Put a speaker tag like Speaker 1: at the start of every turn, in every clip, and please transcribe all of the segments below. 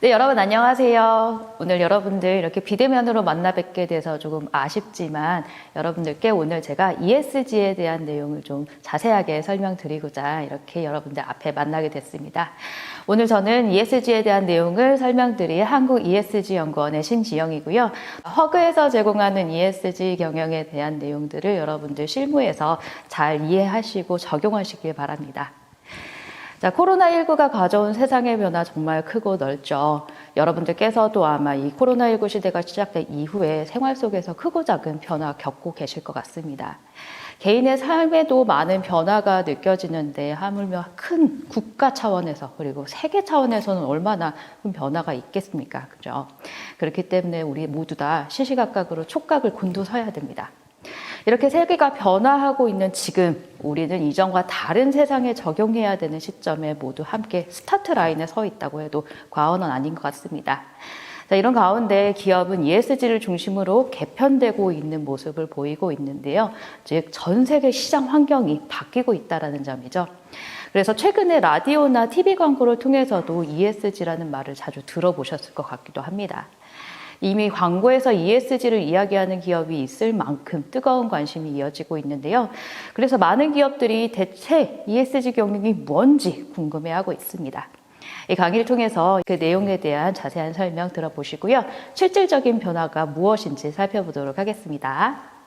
Speaker 1: 네, 여러분 안녕하세요. 오늘 여러분들 이렇게 비대면으로 만나 뵙게 돼서 조금 아쉽지만 여러분들께 오늘 제가 ESG에 대한 내용을 좀 자세하게 설명드리고자 이렇게 여러분들 앞에 만나게 됐습니다. 오늘 저는 ESG에 대한 내용을 설명드릴 한국 ESG연구원의 신지영이고요. 허그에서 제공하는 ESG 경영에 대한 내용들을 여러분들 실무에서 잘 이해하시고 적용하시길 바랍니다. 자, 코로나19가 가져온 세상의 변화 정말 크고 넓죠. 여러분들께서도 아마 이 코로나19 시대가 시작된 이후에 생활 속에서 크고 작은 변화 겪고 계실 것 같습니다. 개인의 삶에도 많은 변화가 느껴지는데 하물며 큰 국가 차원에서 그리고 세계 차원에서는 얼마나 큰 변화가 있겠습니까? 그죠? 그렇기 때문에 우리 모두 다 시시각각으로 촉각을 곤두서야 됩니다. 이렇게 세계가 변화하고 있는 지금 우리는 이전과 다른 세상에 적용해야 되는 시점에 모두 함께 스타트 라인에 서 있다고 해도 과언은 아닌 것 같습니다. 자, 이런 가운데 기업은 ESG를 중심으로 개편되고 있는 모습을 보이고 있는데요. 즉, 전 세계 시장 환경이 바뀌고 있다는 점이죠. 그래서 최근에 라디오나 TV 광고를 통해서도 ESG라는 말을 자주 들어보셨을 것 같기도 합니다. 이미 광고에서 ESG를 이야기하는 기업이 있을 만큼 뜨거운 관심이 이어지고 있는데요. 그래서 많은 기업들이 대체 ESG 경영이 뭔지 궁금해하고 있습니다. 이 강의를 통해서 그 내용에 대한 자세한 설명 들어보시고요. 실질적인 변화가 무엇인지 살펴보도록 하겠습니다.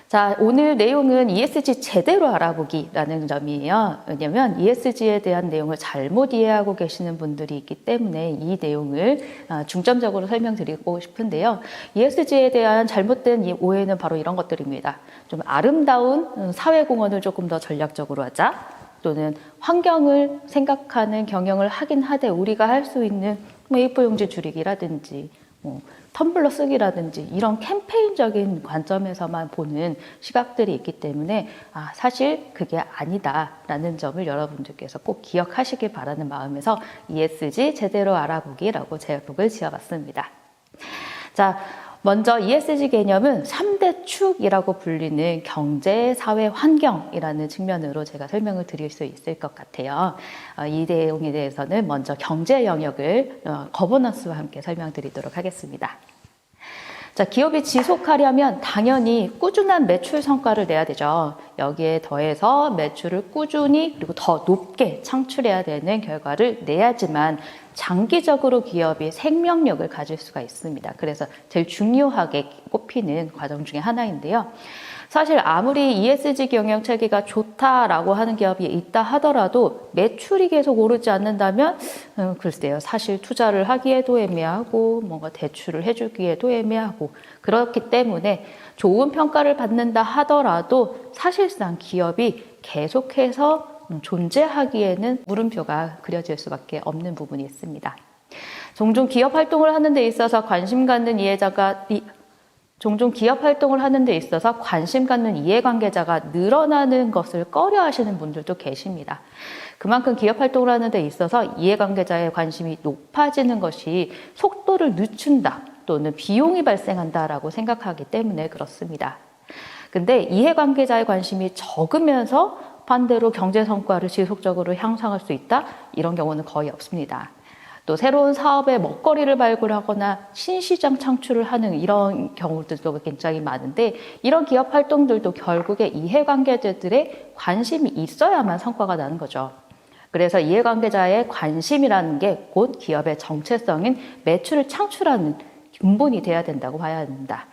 Speaker 1: 자, 오늘 내용은 ESG 제대로 알아보기라는 점이에요. 왜냐하면 ESG에 대한 내용을 잘못 이해하고 계시는 분들이 있기 때문에 이 내용을 중점적으로 설명드리고 싶은데요. ESG에 대한 잘못된 이 오해는 바로 이런 것들입니다. 좀 아름다운 사회공헌을 조금 더 전략적으로 하자, 또는 환경을 생각하는 경영을 하긴 하되 우리가 할 수 있는 A4 용지 줄이기라든지 텀블러 쓰기라든지 이런 캠페인적인 관점에서만 보는 시각들이 있기 때문에 사실 그게 아니다라는 점을 여러분들께서 꼭 기억하시길 바라는 마음에서 ESG 제대로 알아보기라고 제목을 지어봤습니다. 자, 먼저 ESG 개념은 3대 축이라고 불리는 경제, 사회, 환경이라는 측면으로 제가 설명을 드릴 수 있을 것 같아요. 이 내용에 대해서는 먼저 경제 영역을 거버넌스와 함께 설명드리도록 하겠습니다. 자, 기업이 지속하려면 당연히 꾸준한 매출 성과를 내야 되죠. 여기에 더해서 매출을 꾸준히 그리고 더 높게 창출해야 되는 결과를 내야지만 장기적으로 기업이 생명력을 가질 수가 있습니다. 그래서 제일 중요하게 꼽히는 과정 중에 하나인데요. 사실 아무리 ESG 경영 체계가 좋다라고 하는 기업이 있다 하더라도 매출이 계속 오르지 않는다면 글쎄요. 사실 투자를 하기에도 애매하고 뭔가 대출을 해주기에도 애매하고 그렇기 때문에 좋은 평가를 받는다 하더라도 사실상 기업이 계속해서 존재하기에는 물음표가 그려질 수밖에 없는 부분이 있습니다. 종종 기업 활동을 하는 데 있어서 관심 갖는 이해관계자가 늘어나는 것을 꺼려하시는 분들도 계십니다. 그만큼 기업 활동을 하는 데 있어서 이해관계자의 관심이 높아지는 것이 속도를 늦춘다 또는 비용이 발생한다라고 생각하기 때문에 그렇습니다. 근데 이해관계자의 관심이 적으면서 반대로 경제 성과를 지속적으로 향상할 수 있다? 이런 경우는 거의 없습니다. 또 새로운 사업의 먹거리를 발굴하거나 신시장 창출을 하는 이런 경우들도 굉장히 많은데 이런 기업 활동들도 결국에 이해관계자들의 관심이 있어야만 성과가 나는 거죠. 그래서 이해관계자의 관심이라는 게 곧 기업의 정체성인 매출을 창출하는 근본이 돼야 된다고 봐야 합니다.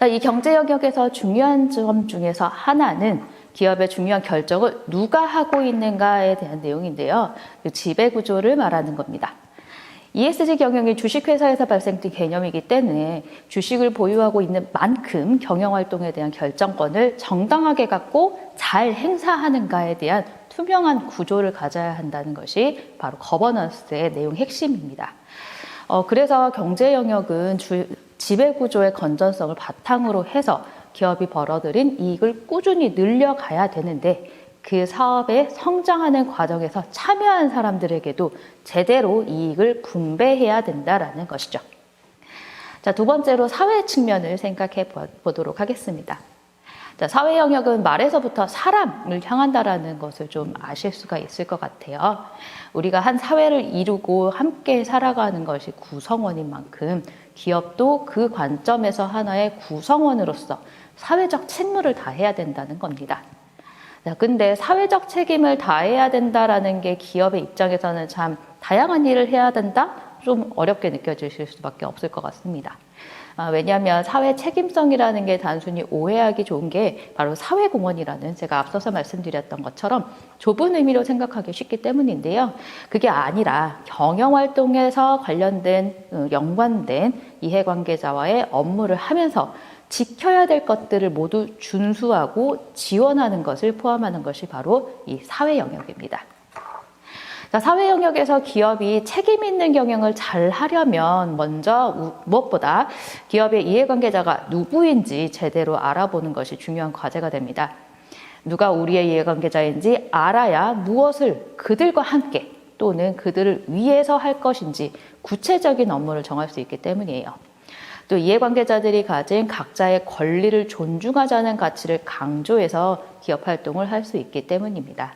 Speaker 1: 이 경제 영역에서 중요한 점 중에서 하나는 기업의 중요한 결정을 누가 하고 있는가에 대한 내용인데요. 그 지배구조를 말하는 겁니다. ESG 경영이 주식회사에서 발생된 개념이기 때문에 주식을 보유하고 있는 만큼 경영활동에 대한 결정권을 정당하게 갖고 잘 행사하는가에 대한 투명한 구조를 가져야 한다는 것이 바로 거버넌스의 내용 핵심입니다. 그래서 경제 영역은 지배구조의 건전성을 바탕으로 해서 기업이 벌어들인 이익을 꾸준히 늘려가야 되는데 그 사업에 성장하는 과정에서 참여한 사람들에게도 제대로 이익을 분배해야 된다라는 것이죠. 자, 두 번째로 사회 측면을 생각해 보도록 하겠습니다. 자, 사회 영역은 말에서부터 사람을 향한다라는 것을 좀 아실 수가 있을 것 같아요. 우리가 한 사회를 이루고 함께 살아가는 것이 구성원인 만큼 기업도 그 관점에서 하나의 구성원으로서 사회적 책무를 다해야 된다는 겁니다. 자, 근데 사회적 책임을 다해야 된다라는 게 기업의 입장에서는 참 다양한 일을 해야 된다? 좀 어렵게 느껴지실 수밖에 없을 것 같습니다. 왜냐하면 사회 책임성이라는 게 단순히 오해하기 좋은 게 바로 사회공헌이라는 제가 앞서서 말씀드렸던 것처럼 좁은 의미로 생각하기 쉽기 때문인데요. 그게 아니라 경영활동에서 관련된 연관된 이해관계자와의 업무를 하면서 지켜야 될 것들을 모두 준수하고 지원하는 것을 포함하는 것이 바로 이 사회 영역입니다. 자, 사회 영역에서 기업이 책임 있는 경영을 잘 하려면 먼저 무엇보다 기업의 이해관계자가 누구인지 제대로 알아보는 것이 중요한 과제가 됩니다. 누가 우리의 이해관계자인지 알아야 무엇을 그들과 함께 또는 그들을 위해서 할 것인지 구체적인 업무를 정할 수 있기 때문이에요. 또 이해관계자들이 가진 각자의 권리를 존중하자는 가치를 강조해서 기업 활동을 할 수 있기 때문입니다.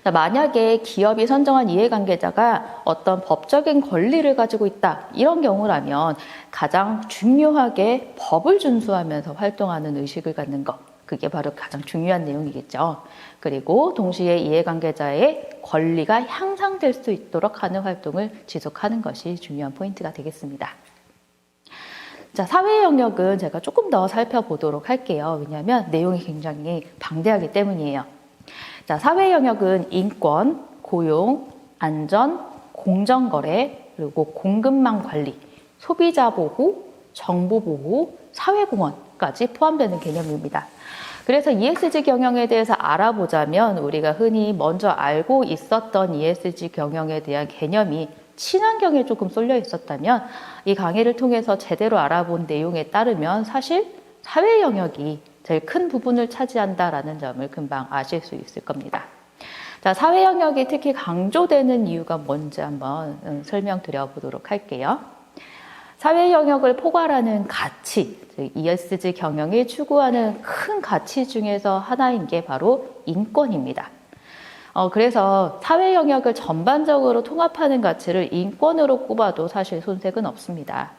Speaker 1: 만약에 기업이 선정한 이해관계자가 어떤 법적인 권리를 가지고 있다, 이런 경우라면 가장 중요하게 법을 준수하면서 활동하는 의식을 갖는 것, 그게 바로 가장 중요한 내용이겠죠. 그리고 동시에 이해관계자의 권리가 향상될 수 있도록 하는 활동을 지속하는 것이 중요한 포인트가 되겠습니다. 자, 사회 영역은 제가 조금 더 살펴보도록 할게요. 왜냐하면 내용이 굉장히 방대하기 때문이에요. 자, 사회 영역은 인권, 고용, 안전, 공정거래, 그리고 공급망 관리, 소비자 보호, 정보 보호, 사회공헌까지 포함되는 개념입니다. 그래서 ESG 경영에 대해서 알아보자면 우리가 흔히 먼저 알고 있었던 ESG 경영에 대한 개념이 친환경에 조금 쏠려 있었다면 이 강의를 통해서 제대로 알아본 내용에 따르면 사실 사회 영역이 제일 큰 부분을 차지한다라는 점을 금방 아실 수 있을 겁니다. 자, 사회 영역이 특히 강조되는 이유가 뭔지 한번 설명드려 보도록 할게요. 사회 영역을 포괄하는 가치, 즉 ESG 경영이 추구하는 큰 가치 중에서 하나인 게 바로 인권입니다. 그래서 사회 영역을 전반적으로 통합하는 가치를 인권으로 꼽아도 사실 손색은 없습니다.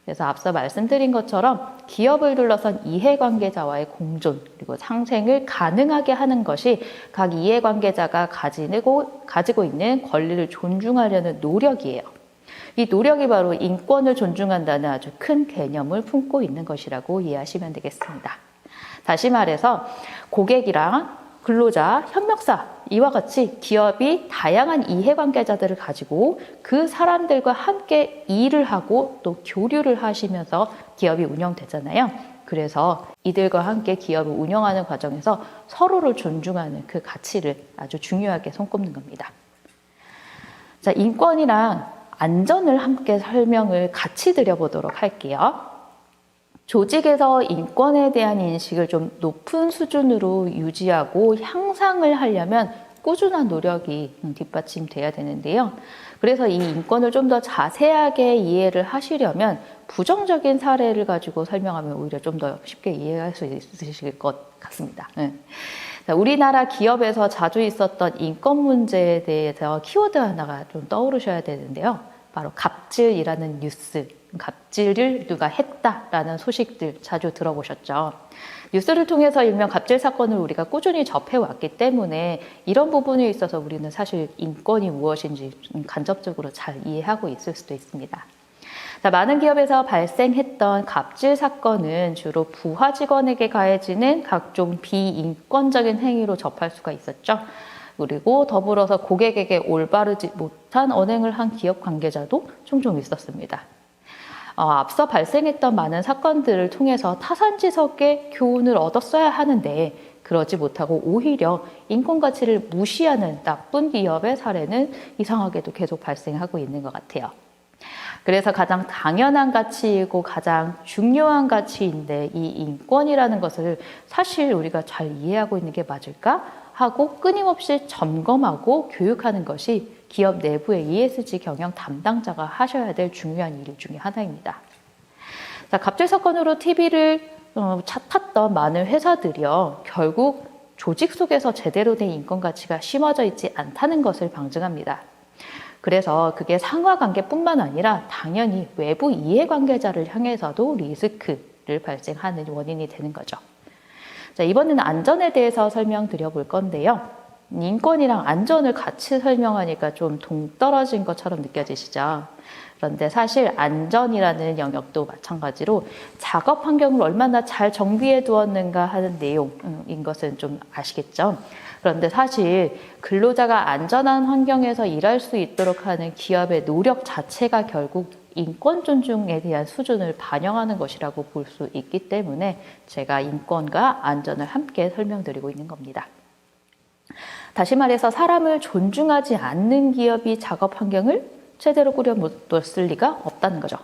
Speaker 1: 그래서 앞서 말씀드린 것처럼 기업을 둘러싼 이해관계자와의 공존 그리고 상생을 가능하게 하는 것이 각 이해관계자가 가지고 있는 권리를 존중하려는 노력이에요. 이 노력이 바로 인권을 존중한다는 아주 큰 개념을 품고 있는 것이라고 이해하시면 되겠습니다. 다시 말해서 고객이랑 근로자, 협력사 이와 같이 기업이 다양한 이해관계자들을 가지고 그 사람들과 함께 일을 하고 또 교류를 하시면서 기업이 운영되잖아요. 그래서 이들과 함께 기업을 운영하는 과정에서 서로를 존중하는 그 가치를 아주 중요하게 손꼽는 겁니다. 자, 인권이랑 안전을 함께 설명을 같이 드려보도록 할게요. 조직에서 인권에 대한 인식을 좀 높은 수준으로 유지하고 향상을 하려면 꾸준한 노력이 뒷받침돼야 되는데요. 그래서 이 인권을 좀 더 자세하게 이해를 하시려면 부정적인 사례를 가지고 설명하면 오히려 좀 더 쉽게 이해할 수 있으실 것 같습니다. 자, 우리나라 기업에서 자주 있었던 인권 문제에 대해서 키워드 하나가 좀 떠오르셔야 되는데요. 바로 갑질이라는 뉴스. 갑질을 누가 했다라는 소식들 자주 들어보셨죠. 뉴스를 통해서 일명 갑질 사건을 우리가 꾸준히 접해왔기 때문에 이런 부분에 있어서 우리는 사실 인권이 무엇인지 간접적으로 잘 이해하고 있을 수도 있습니다. 자, 많은 기업에서 발생했던 갑질 사건은 주로 부하 직원에게 가해지는 각종 비인권적인 행위로 접할 수가 있었죠. 그리고 더불어서 고객에게 올바르지 못한 언행을 한 기업 관계자도 종종 있었습니다. 앞서 발생했던 많은 사건들을 통해서 타산지석의 교훈을 얻었어야 하는데 그러지 못하고 오히려 인권 가치를 무시하는 나쁜 기업의 사례는 이상하게도 계속 발생하고 있는 것 같아요. 그래서 가장 당연한 가치이고 가장 중요한 가치인데 이 인권이라는 것을 사실 우리가 잘 이해하고 있는 게 맞을까 하고 끊임없이 점검하고 교육하는 것이 기업 내부의 ESG 경영 담당자가 하셔야 될 중요한 일 중에 하나입니다. 자, 갑질 사건으로 TV를 탔던 많은 회사들이요, 결국 조직 속에서 제대로 된 인권 가치가 심어져 있지 않다는 것을 방증합니다. 그래서 그게 상하관계뿐만 아니라 당연히 외부 이해관계자를 향해서도 리스크를 발생하는 원인이 되는 거죠. 자, 이번에는 안전에 대해서 설명드려 볼 건데요. 인권이랑 안전을 같이 설명하니까 좀 동떨어진 것처럼 느껴지시죠? 그런데 사실 안전이라는 영역도 마찬가지로 작업 환경을 얼마나 잘 정비해 두었는가 하는 내용인 것은 좀 아시겠죠? 그런데 사실 근로자가 안전한 환경에서 일할 수 있도록 하는 기업의 노력 자체가 결국 인권 존중에 대한 수준을 반영하는 것이라고 볼 수 있기 때문에 제가 인권과 안전을 함께 설명드리고 있는 겁니다. 다시 말해서 사람을 존중하지 않는 기업이 작업 환경을 제대로 꾸려놓았을 리가 없다는 거죠.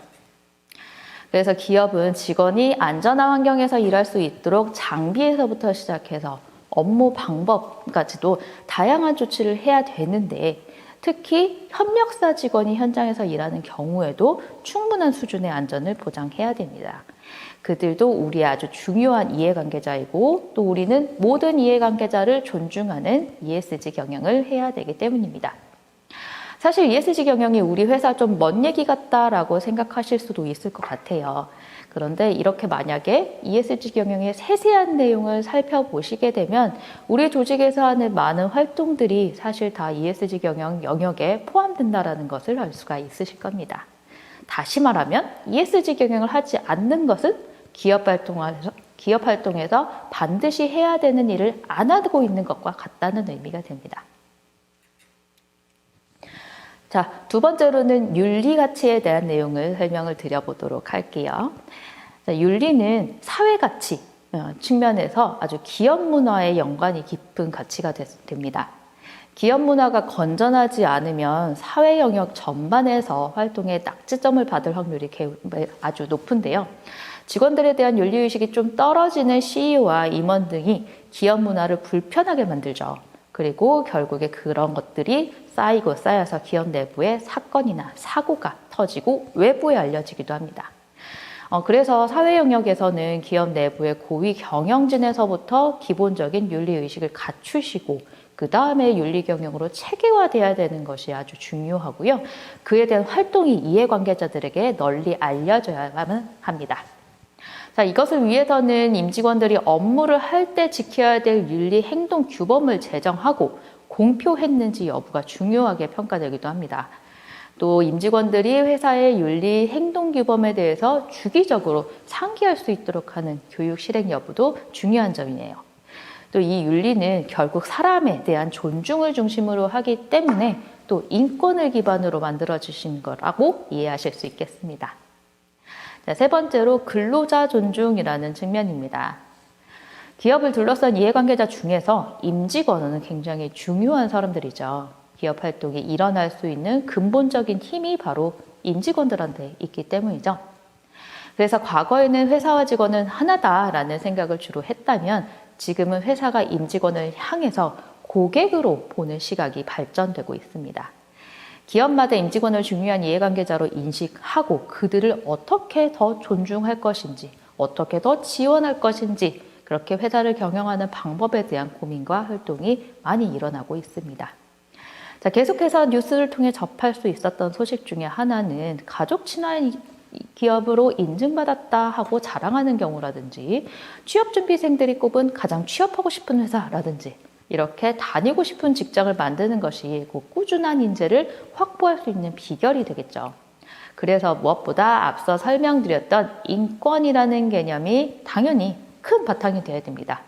Speaker 1: 그래서 기업은 직원이 안전한 환경에서 일할 수 있도록 장비에서부터 시작해서 업무 방법까지도 다양한 조치를 해야 되는데, 특히 협력사 직원이 현장에서 일하는 경우에도 충분한 수준의 안전을 보장해야 됩니다. 그들도 우리의 아주 중요한 이해관계자이고, 또 우리는 모든 이해관계자를 존중하는 ESG 경영을 해야 되기 때문입니다. 사실 ESG 경영이 우리 회사 좀 먼 얘기 같다라고 생각하실 수도 있을 것 같아요. 그런데 이렇게 만약에 ESG 경영의 세세한 내용을 살펴보시게 되면 우리 조직에서 하는 많은 활동들이 사실 다 ESG 경영 영역에 포함된다는 것을 알 수가 있으실 겁니다. 다시 말하면 ESG 경영을 하지 않는 것은 기업 활동에서 반드시 해야 되는 일을 안 하고 있는 것과 같다는 의미가 됩니다. 자, 두 번째로는 윤리 가치에 대한 내용을 설명을 드려보도록 할게요. 자, 윤리는 사회 가치 측면에서 아주 기업 문화에 연관이 깊은 가치가 됩니다. 기업 문화가 건전하지 않으면 사회 영역 전반에서 활동에 낙지점을 받을 확률이 아주 높은데요. 직원들에 대한 윤리의식이 좀 떨어지는 CEO와 임원 등이 기업 문화를 불편하게 만들죠. 그리고 결국에 그런 것들이 쌓여서 기업 내부에 사건이나 사고가 터지고 외부에 알려지기도 합니다. 그래서 사회 영역에서는 기업 내부의 고위 경영진에서부터 기본적인 윤리의식을 갖추시고 그 다음에 윤리 경영으로 체계화돼야 되는 것이 아주 중요하고요. 그에 대한 활동이 이해관계자들에게 널리 알려져야만 합니다. 자, 이것을 위해서는 임직원들이 업무를 할 때 지켜야 될 윤리 행동 규범을 제정하고 공표했는지 여부가 중요하게 평가되기도 합니다. 또 임직원들이 회사의 윤리 행동 규범에 대해서 주기적으로 상기할 수 있도록 하는 교육 실행 여부도 중요한 점이에요. 또 이 윤리는 결국 사람에 대한 존중을 중심으로 하기 때문에 또 인권을 기반으로 만들어주신 거라고 이해하실 수 있겠습니다. 자, 세 번째로 근로자 존중이라는 측면입니다. 기업을 둘러싼 이해관계자 중에서 임직원은 굉장히 중요한 사람들이죠. 기업 활동이 일어날 수 있는 근본적인 힘이 바로 임직원들한테 있기 때문이죠. 그래서 과거에는 회사와 직원은 하나다라는 생각을 주로 했다면 지금은 회사가 임직원을 향해서 고객으로 보는 시각이 발전되고 있습니다. 기업마다 임직원을 중요한 이해관계자로 인식하고 그들을 어떻게 더 존중할 것인지, 어떻게 더 지원할 것인지 그렇게 회사를 경영하는 방법에 대한 고민과 활동이 많이 일어나고 있습니다. 자, 계속해서 뉴스를 통해 접할 수 있었던 소식 중에 하나는 가족 친화인 기업으로 인증받았다 하고 자랑하는 경우라든지 취업준비생들이 꼽은 가장 취업하고 싶은 회사라든지 이렇게 다니고 싶은 직장을 만드는 것이 꾸준한 인재를 확보할 수 있는 비결이 되겠죠. 그래서 무엇보다 앞서 설명드렸던 인권이라는 개념이 당연히 큰 바탕이 되어야 됩니다.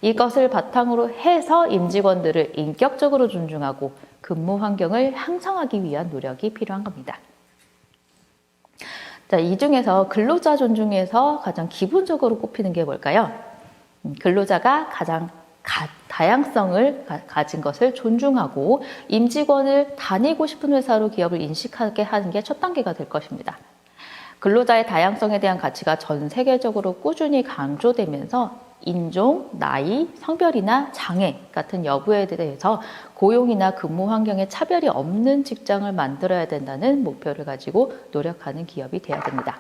Speaker 1: 이것을 바탕으로 해서 임직원들을 인격적으로 존중하고 근무 환경을 향상하기 위한 노력이 필요한 겁니다. 자, 이 중에서 근로자 존중에서 가장 기본적으로 꼽히는 게 뭘까요? 근로자가 가장 다양성을 가진 것을 존중하고 임직원을 다니고 싶은 회사로 기업을 인식하게 하는 게 첫 단계가 될 것입니다. 근로자의 다양성에 대한 가치가 전 세계적으로 꾸준히 강조되면서 인종, 나이, 성별이나 장애 같은 여부에 대해서 고용이나 근무 환경에 차별이 없는 직장을 만들어야 된다는 목표를 가지고 노력하는 기업이 되어야 됩니다.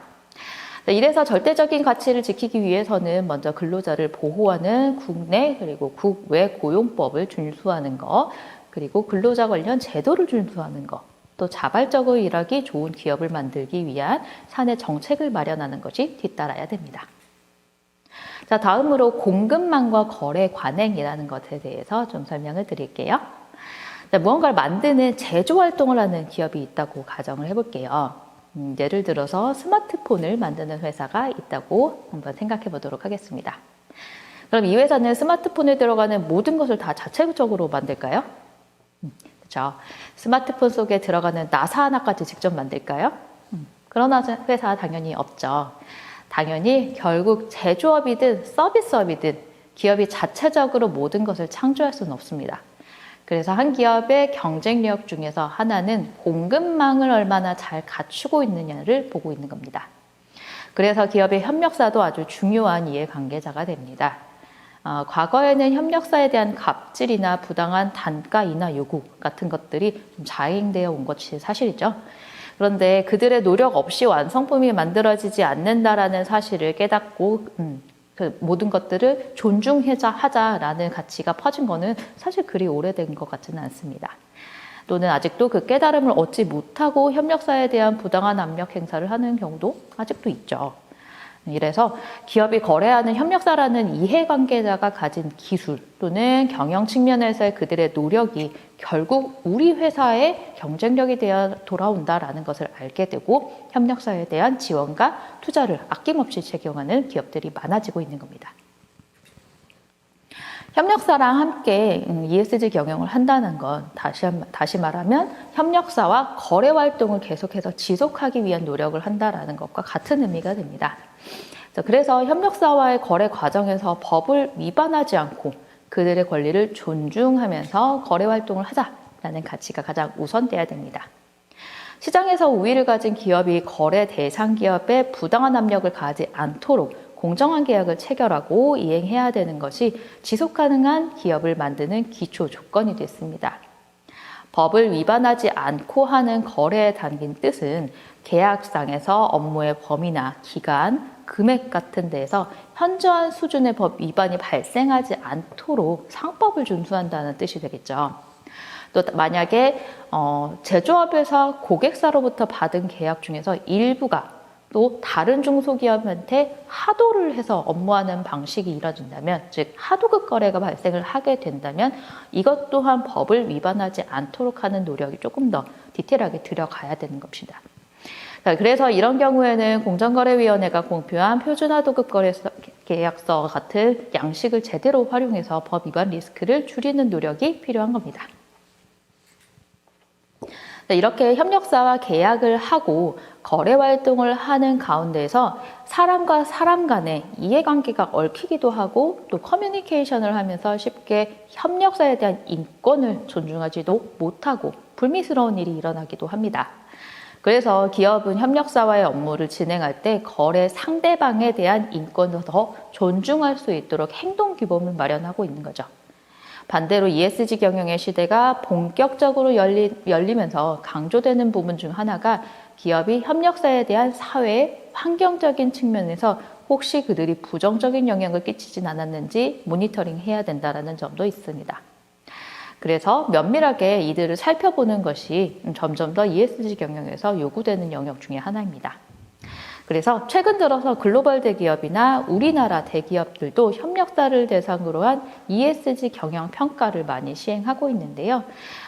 Speaker 1: 이래서 절대적인 가치를 지키기 위해서는 먼저 근로자를 보호하는 국내 그리고 국외 고용법을 준수하는 것, 그리고 근로자 관련 제도를 준수하는 것, 또 자발적으로 일하기 좋은 기업을 만들기 위한 사내 정책을 마련하는 것이 뒤따라야 됩니다. 자, 다음으로 공급망과 거래 관행이라는 것에 대해서 좀 설명을 드릴게요. 자, 무언가를 만드는 제조 활동을 하는 기업이 있다고 가정을 해볼게요. 예를 들어서 스마트폰을 만드는 회사가 있다고 한번 생각해 보도록 하겠습니다. 그럼 이 회사는 스마트폰에 들어가는 모든 것을 다 자체적으로 만들까요? 그렇죠. 스마트폰 속에 들어가는 나사 하나까지 직접 만들까요? 그런 회사 당연히 없죠. 당연히 결국 제조업이든 서비스업이든 기업이 자체적으로 모든 것을 창조할 수는 없습니다. 그래서 한 기업의 경쟁력 중에서 하나는 공급망을 얼마나 잘 갖추고 있느냐를 보고 있는 겁니다. 그래서 기업의 협력사도 아주 중요한 이해관계자가 됩니다. 과거에는 협력사에 대한 갑질이나 부당한 단가 인하 요구 같은 것들이 좀 자행되어 온 것이 사실이죠. 그런데 그들의 노력 없이 완성품이 만들어지지 않는다라는 사실을 깨닫고 그 모든 것들을 존중하자라는 가치가 퍼진 거는 사실 그리 오래된 것 같지는 않습니다. 또는 아직도 그 깨달음을 얻지 못하고 협력사에 대한 부당한 압력 행사를 하는 경우도 아직도 있죠. 이래서 기업이 거래하는 협력사라는 이해관계자가 가진 기술 또는 경영 측면에서의 그들의 노력이 결국 우리 회사의 경쟁력이 되어 돌아온다라는 것을 알게 되고 협력사에 대한 지원과 투자를 아낌없이 적용하는 기업들이 많아지고 있는 겁니다. 협력사랑 함께 ESG 경영을 한다는 건 다시 말하면 협력사와 거래 활동을 계속해서 지속하기 위한 노력을 한다는 것과 같은 의미가 됩니다. 그래서 협력사와의 거래 과정에서 법을 위반하지 않고 그들의 권리를 존중하면서 거래 활동을 하자라는 가치가 가장 우선돼야 됩니다. 시장에서 우위를 가진 기업이 거래 대상 기업에 부당한 압력을 가하지 않도록 공정한 계약을 체결하고 이행해야 되는 것이 지속 가능한 기업을 만드는 기초 조건이 됐습니다. 법을 위반하지 않고 하는 거래에 담긴 뜻은 계약상에서 업무의 범위나 기간, 금액 같은 데에서 현저한 수준의 법 위반이 발생하지 않도록 상법을 준수한다는 뜻이 되겠죠. 또 만약에 제조업에서 고객사로부터 받은 계약 중에서 일부가 또 다른 중소기업한테 하도를 해서 업무하는 방식이 이뤄진다면, 즉 하도급 거래가 발생을 하게 된다면 이것 또한 법을 위반하지 않도록 하는 노력이 조금 더 디테일하게 들어가야 되는 것입니다. 그래서 이런 경우에는 공정거래위원회가 공표한 표준하도급 계약서 같은 양식을 제대로 활용해서 법 위반 리스크를 줄이는 노력이 필요한 겁니다. 이렇게 협력사와 계약을 하고 거래 활동을 하는 가운데에서 사람과 사람 간의 이해관계가 얽히기도 하고 또 커뮤니케이션을 하면서 쉽게 협력사에 대한 인권을 존중하지도 못하고 불미스러운 일이 일어나기도 합니다. 그래서 기업은 협력사와의 업무를 진행할 때 거래 상대방에 대한 인권을 더 존중할 수 있도록 행동규범을 마련하고 있는 거죠. 반대로 ESG 경영의 시대가 본격적으로 열리면서 강조되는 부분 중 하나가 기업이 협력사에 대한 사회, 환경적인 측면에서 혹시 그들이 부정적인 영향을 끼치진 않았는지 모니터링해야 된다는 점도 있습니다. 그래서 면밀하게 이들을 살펴보는 것이 점점 더 ESG 경영에서 요구되는 영역 중에 하나입니다. 그래서 최근 들어서 글로벌 대기업이나 우리나라 대기업들도 협력사를 대상으로 한 ESG 경영 평가를 많이 시행하고 있는데요.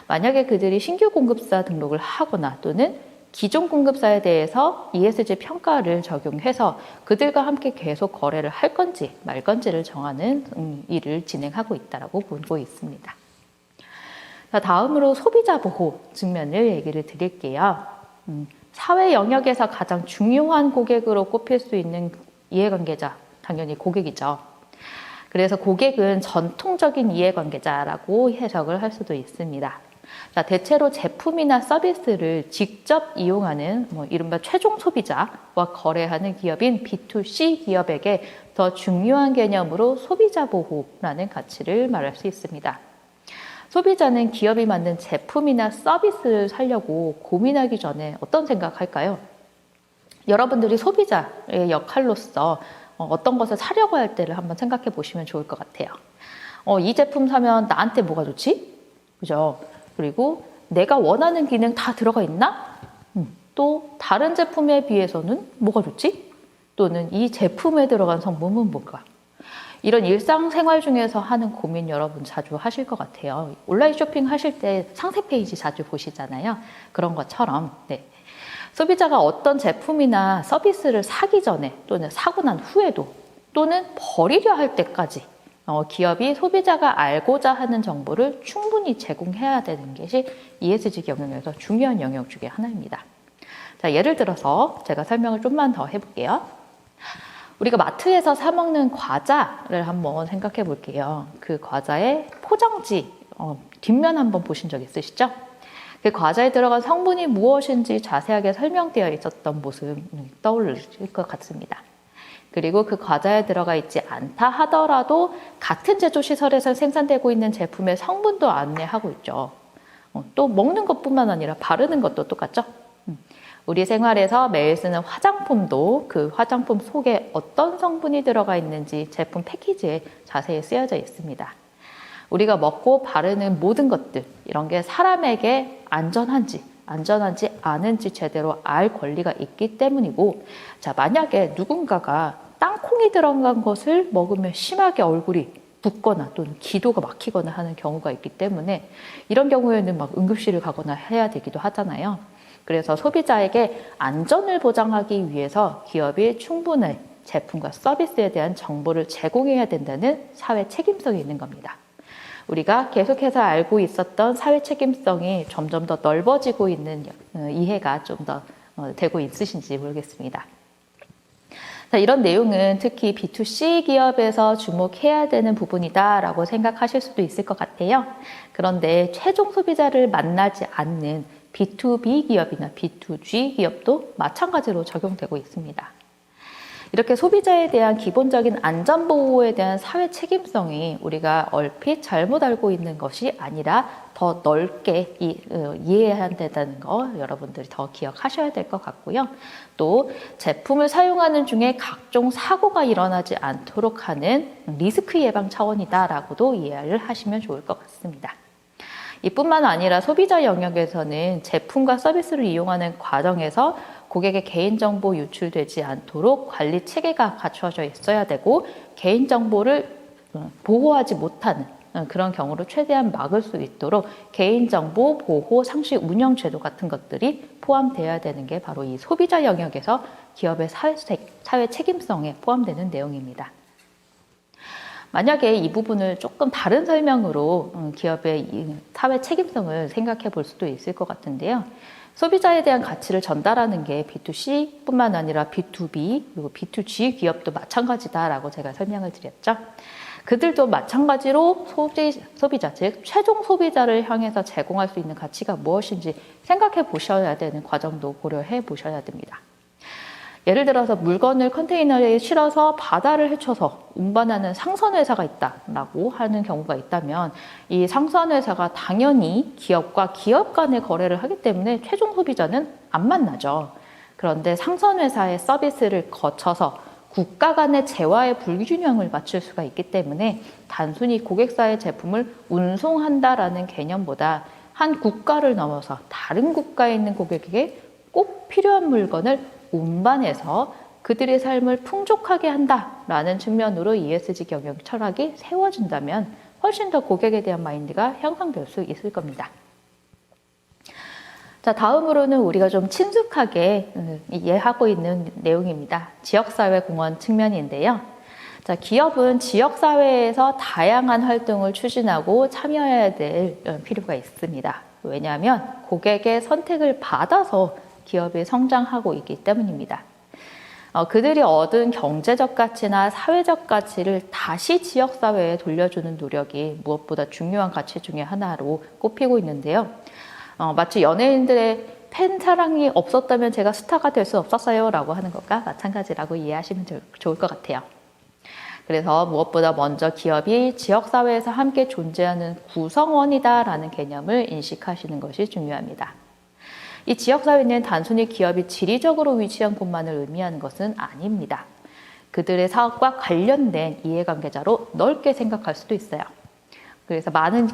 Speaker 1: 만약에 그들이 신규 공급사 등록을 하거나 또는 기존 공급사에 대해서 ESG 평가를 적용해서 그들과 함께 계속 거래를 할 건지 말 건지를 정하는 일을 진행하고 있다고 보고 있습니다. 다음으로 소비자 보호 측면을 얘기를 드릴게요. 사회 영역에서 가장 중요한 고객으로 꼽힐 수 있는 이해관계자, 당연히 고객이죠. 그래서 고객은 전통적인 이해관계자라고 해석을 할 수도 있습니다. 자, 대체로 제품이나 서비스를 직접 이용하는 이른바 최종 소비자와 거래하는 기업인 B2C 기업에게 더 중요한 개념으로 소비자 보호라는 가치를 말할 수 있습니다. 소비자는 기업이 만든 제품이나 서비스를 사려고 고민하기 전에 어떤 생각할까요? 여러분들이 소비자의 역할로서 어떤 것을 사려고 할 때를 한번 생각해 보시면 좋을 것 같아요. 이 제품 사면 나한테 뭐가 좋지? 그죠? 그리고 내가 원하는 기능 다 들어가 있나? 또 다른 제품에 비해서는 뭐가 좋지? 또는 이 제품에 들어간 성분은 뭔가? 이런 일상생활 중에서 하는 고민 여러분 자주 하실 것 같아요. 온라인 쇼핑 하실 때 상세 페이지 자주 보시잖아요. 그런 것처럼 네. 소비자가 어떤 제품이나 서비스를 사기 전에 또는 사고 난 후에도 또는 버리려 할 때까지 기업이 소비자가 알고자 하는 정보를 충분히 제공해야 되는 것이 ESG 경영에서 중요한 영역 중에 하나입니다. 자, 예를 들어서 제가 설명을 좀만 더 해볼게요. 우리가 마트에서 사 먹는 과자를 한번 생각해 볼게요. 그 과자의 포장지 뒷면 한번 보신 적 있으시죠? 그 과자에 들어간 성분이 무엇인지 자세하게 설명되어 있었던 모습 떠오르실 것 같습니다. 그리고 그 과자에 들어가 있지 않다 하더라도 같은 제조시설에서 생산되고 있는 제품의 성분도 안내하고 있죠. 또 먹는 것뿐만 아니라 바르는 것도 똑같죠? 우리 생활에서 매일 쓰는 화장품도 그 화장품 속에 어떤 성분이 들어가 있는지 제품 패키지에 자세히 쓰여져 있습니다. 우리가 먹고 바르는 모든 것들, 이런 게 사람에게 안전한지 않은지 제대로 알 권리가 있기 때문이고, 자, 만약에 누군가가 땅콩이 들어간 것을 먹으면 심하게 얼굴이 붓거나 또는 기도가 막히거나 하는 경우가 있기 때문에 이런 경우에는 막 응급실을 가거나 해야 되기도 하잖아요. 그래서 소비자에게 안전을 보장하기 위해서 기업이 충분한 제품과 서비스에 대한 정보를 제공해야 된다는 사회 책임성이 있는 겁니다. 우리가 계속해서 알고 있었던 사회 책임성이 점점 더 넓어지고 있는 이해가 좀 더 되고 있으신지 모르겠습니다. 자, 이런 내용은 특히 B2C 기업에서 주목해야 되는 부분이다라고 생각하실 수도 있을 것 같아요. 그런데 최종 소비자를 만나지 않는 B2B 기업이나 B2G 기업도 마찬가지로 적용되고 있습니다. 이렇게 소비자에 대한 기본적인 안전보호에 대한 사회 책임성이 우리가 얼핏 잘못 알고 있는 것이 아니라 더 넓게 이해해야 된다는 거 여러분들이 더 기억하셔야 될 것 같고요. 또 제품을 사용하는 중에 각종 사고가 일어나지 않도록 하는 리스크 예방 차원이다라고도 이해를 하시면 좋을 것 같습니다. 이뿐만 아니라 소비자 영역에서는 제품과 서비스를 이용하는 과정에서 고객의 개인정보 유출되지 않도록 관리 체계가 갖춰져 있어야 되고 개인정보를 보호하지 못하는 그런 경우를 최대한 막을 수 있도록 개인정보 보호 상시 운영 제도 같은 것들이 포함되어야 되는 게 바로 이 소비자 영역에서 기업의 사회 책임성에 포함되는 내용입니다. 만약에 이 부분을 조금 다른 설명으로 기업의 사회 책임성을 생각해 볼 수도 있을 것 같은데요. 소비자에 대한 가치를 전달하는 게 B2C뿐만 아니라 B2B 그리고 B2G 기업도 마찬가지다라고 제가 설명을 드렸죠. 그들도 마찬가지로 소비자, 즉 최종 소비자를 향해서 제공할 수 있는 가치가 무엇인지 생각해 보셔야 되는 과정도 고려해 보셔야 됩니다. 예를 들어서 물건을 컨테이너에 실어서 바다를 헤쳐서 운반하는 상선회사가 있다라고 하는 경우가 있다면 이 상선회사가 당연히 기업과 기업 간의 거래를 하기 때문에 최종 소비자는 안 만나죠. 그런데 상선회사의 서비스를 거쳐서 국가 간의 재화의 불균형을 맞출 수가 있기 때문에 단순히 고객사의 제품을 운송한다라는 개념보다 한 국가를 넘어서 다른 국가에 있는 고객에게 꼭 필요한 물건을 운반해서 그들의 삶을 풍족하게 한다라는 측면으로 ESG 경영 철학이 세워진다면 훨씬 더 고객에 대한 마인드가 향상될 수 있을 겁니다. 자, 다음으로는 우리가 좀 친숙하게 이해하고 있는 내용입니다. 지역사회 공헌 측면인데요. 자, 기업은 지역사회에서 다양한 활동을 추진하고 참여해야 될 필요가 있습니다. 왜냐하면 고객의 선택을 받아서 기업이 성장하고 있기 때문입니다. 그들이 얻은 경제적 가치나 사회적 가치를 다시 지역사회에 돌려주는 노력이 무엇보다 중요한 가치 중에 하나로 꼽히고 있는데요. 마치 연예인들의 팬 사랑이 없었다면 제가 스타가 될 수 없었어요 라고 하는 것과 마찬가지라고 이해하시면 좋을 것 같아요. 그래서 무엇보다 먼저 기업이 지역사회에서 함께 존재하는 구성원이다라는 개념을 인식하시는 것이 중요합니다. 이 지역사회는 단순히 기업이 지리적으로 위치한 곳만을 의미하는 것은 아닙니다. 그들의 사업과 관련된 이해관계자로 넓게 생각할 수도 있어요. 그래서 많은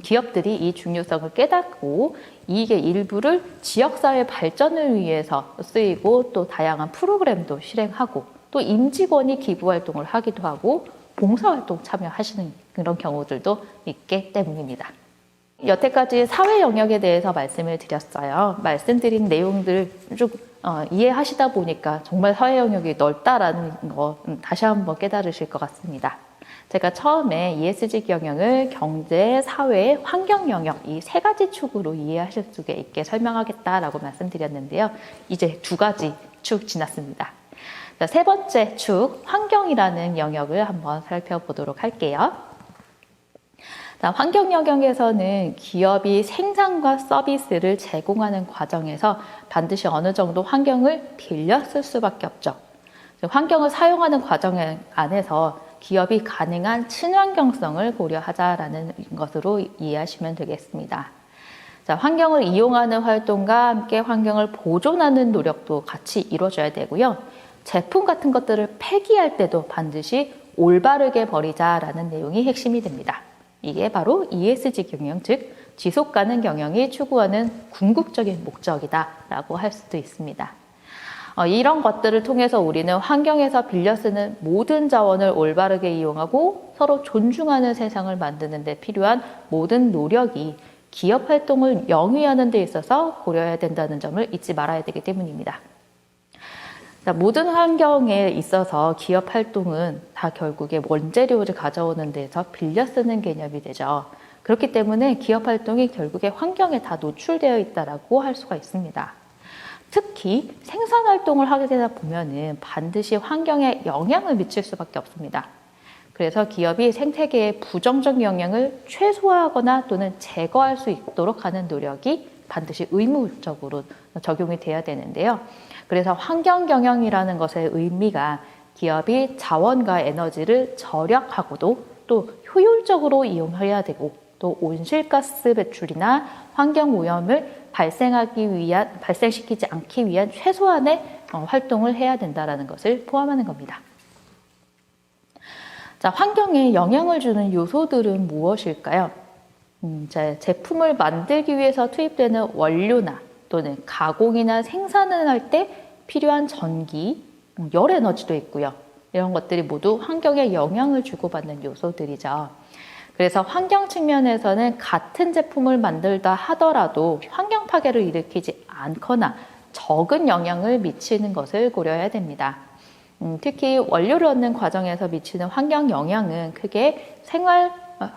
Speaker 1: 기업들이 이 중요성을 깨닫고 이익의 일부를 지역사회 발전을 위해서 쓰이고 또 다양한 프로그램도 실행하고 또 임직원이 기부활동을 하기도 하고 봉사활동 참여하시는 그런 경우들도 있기 때문입니다. 여태까지 사회 영역에 대해서 말씀을 드렸어요. 말씀드린 내용들 쭉 이해하시다 보니까 정말 사회 영역이 넓다라는 거 다시 한번 깨달으실 것 같습니다. 제가 처음에 ESG 경영을 경제, 사회, 환경 영역 이 세 가지 축으로 이해하실 수 있게 설명하겠다라고 말씀드렸는데요. 이제 두 가지 축 지났습니다. 자, 세 번째 축, 환경이라는 영역을 한번 살펴보도록 할게요. 자, 환경 영역에서는 기업이 생산과 서비스를 제공하는 과정에서 반드시 어느 정도 환경을 빌려 쓸 수밖에 없죠. 환경을 사용하는 과정 안에서 기업이 가능한 친환경성을 고려하자라는 것으로 이해하시면 되겠습니다. 자, 환경을 이용하는 활동과 함께 환경을 보존하는 노력도 같이 이루어져야 되고요. 제품 같은 것들을 폐기할 때도 반드시 올바르게 버리자라는 내용이 핵심이 됩니다. 이게 바로 ESG 경영, 즉 지속가능 경영이 추구하는 궁극적인 목적이다라고 할 수도 있습니다. 이런 것들을 통해서 우리는 환경에서 빌려 쓰는 모든 자원을 올바르게 이용하고 서로 존중하는 세상을 만드는 데 필요한 모든 노력이 기업 활동을 영위하는 데 있어서 고려해야 된다는 점을 잊지 말아야 되기 때문입니다. 자, 모든 환경에 있어서 기업 활동은 다 결국에 원재료를 가져오는 데서 빌려 쓰는 개념이 되죠. 그렇기 때문에 기업 활동이 결국에 환경에 다 노출되어 있다라고 할 수가 있습니다. 특히 생산 활동을 하게 되다 보면은 반드시 환경에 영향을 미칠 수밖에 없습니다. 그래서 기업이 생태계의 부정적 영향을 최소화하거나 또는 제거할 수 있도록 하는 노력이 반드시 의무적으로 적용이 돼야 되는데요. 그래서 환경 경영이라는 것의 의미가 기업이 자원과 에너지를 절약하고도 또 효율적으로 이용해야 되고 또 온실가스 배출이나 환경 오염을 발생시키지 않기 위한 최소한의 활동을 해야 된다는 것을 포함하는 겁니다. 자, 환경에 영향을 주는 요소들은 무엇일까요? 제품을 만들기 위해서 투입되는 원료나 또는 가공이나 생산을 할 때 필요한 전기, 열 에너지도 있고요. 이런 것들이 모두 환경에 영향을 주고받는 요소들이죠. 그래서 환경 측면에서는 같은 제품을 만들다 하더라도 환경 파괴를 일으키지 않거나 적은 영향을 미치는 것을 고려해야 됩니다. 특히 원료를 얻는 과정에서 미치는 환경 영향은 크게 생활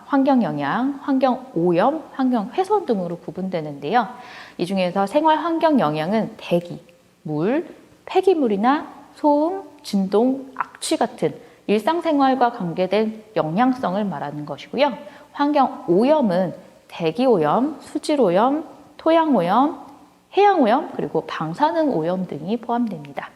Speaker 1: 환경 영향, 환경 오염, 환경 훼손 등으로 구분되는데요. 이 중에서 생활 환경 영향은 대기, 물, 폐기물이나 소음, 진동, 악취 같은 일상생활과 관계된 영향성을 말하는 것이고요. 환경 오염은 대기오염, 수질오염, 토양오염, 해양오염, 그리고 방사능 오염 등이 포함됩니다.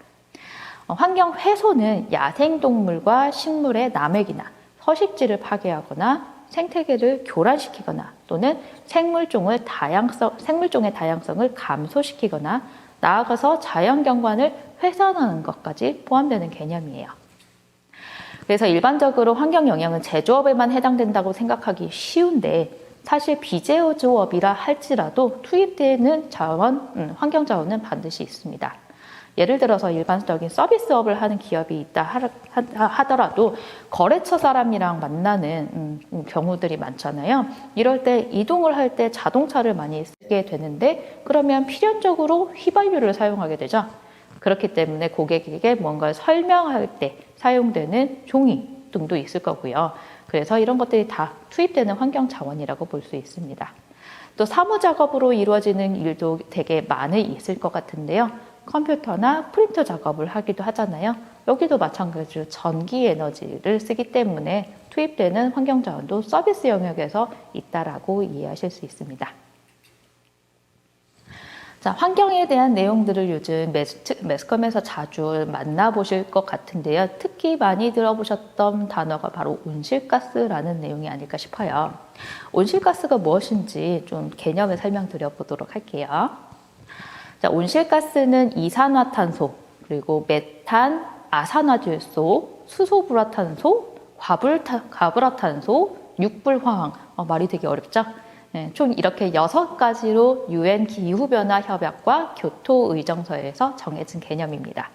Speaker 1: 환경 훼손은 야생동물과 식물의 남획이나 서식지를 파괴하거나 생태계를 교란시키거나 또는 생물종의 다양성을 감소시키거나 나아가서 자연경관을 훼손하는 것까지 포함되는 개념이에요. 그래서 일반적으로 환경 영향은 제조업에만 해당된다고 생각하기 쉬운데 사실 비제조업이라 할지라도 투입되는 환경 자원은 반드시 있습니다. 예를 들어서 일반적인 서비스업을 하는 기업이 있다 하더라도 거래처 사람이랑 만나는 경우들이 많잖아요. 이럴 때 이동을 할 때 자동차를 많이 쓰게 되는데 그러면 필연적으로 휘발유를 사용하게 되죠. 그렇기 때문에 고객에게 뭔가를 설명할 때 사용되는 종이 등도 있을 거고요. 그래서 이런 것들이 다 투입되는 환경 자원이라고 볼 수 있습니다. 또 사무작업으로 이루어지는 일도 되게 많이 있을 것 같은데요. 컴퓨터나 프린터 작업을 하기도 하잖아요. 여기도 마찬가지로 전기 에너지를 쓰기 때문에 투입되는 환경 자원도 서비스 영역에서 있다라고 이해하실 수 있습니다. 자, 환경에 대한 내용들을 요즘 매스컴에서 자주 만나보실 것 같은데요. 특히 많이 들어보셨던 단어가 바로 온실가스라는 내용이 아닐까 싶어요. 온실가스가 무엇인지 좀 개념을 설명드려보도록 할게요. 자, 온실가스는 이산화탄소, 그리고 메탄, 아산화질소, 수소불화탄소, 과불화탄소, 육불화학, 말이 되게 어렵죠? 네, 총 이렇게 6가지로 UN 기후변화 협약과 교토 의정서에서 정해진 개념입니다.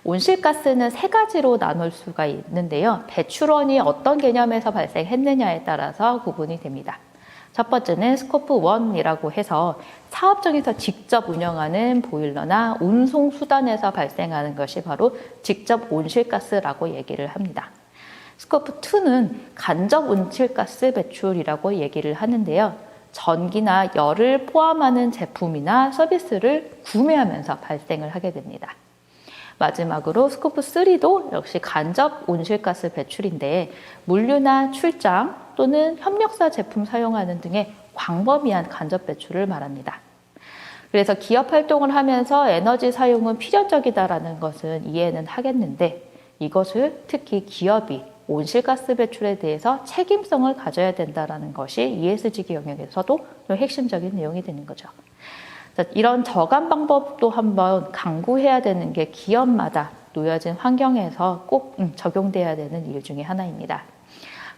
Speaker 1: 온실가스는 3가지로 나눌 수가 있는데요. 배출원이 어떤 개념에서 발생했느냐에 따라서 구분이 됩니다. 첫 번째는 스코프 1이라고 해서 사업장에서 직접 운영하는 보일러나 운송 수단에서 발생하는 것이 바로 직접 온실가스라고 얘기를 합니다. 스코프 2는 간접 온실가스 배출이라고 얘기를 하는데요. 전기나 열을 포함하는 제품이나 서비스를 구매하면서 발생을 하게 됩니다. 마지막으로 스코프 3도 역시 간접 온실가스 배출인데 물류나 출장 또는 협력사 제품 사용하는 등의 광범위한 간접 배출을 말합니다. 그래서 기업 활동을 하면서 에너지 사용은 필연적이다라는 것은 이해는 하겠는데 이것을 특히 기업이 온실가스 배출에 대해서 책임성을 가져야 된다는 것이 ESG 영역에서도 좀 핵심적인 내용이 되는 거죠. 이런 저감 방법도 한번 강구해야 되는 게 기업마다 놓여진 환경에서 꼭 적용돼야 되는 일 중에 하나입니다.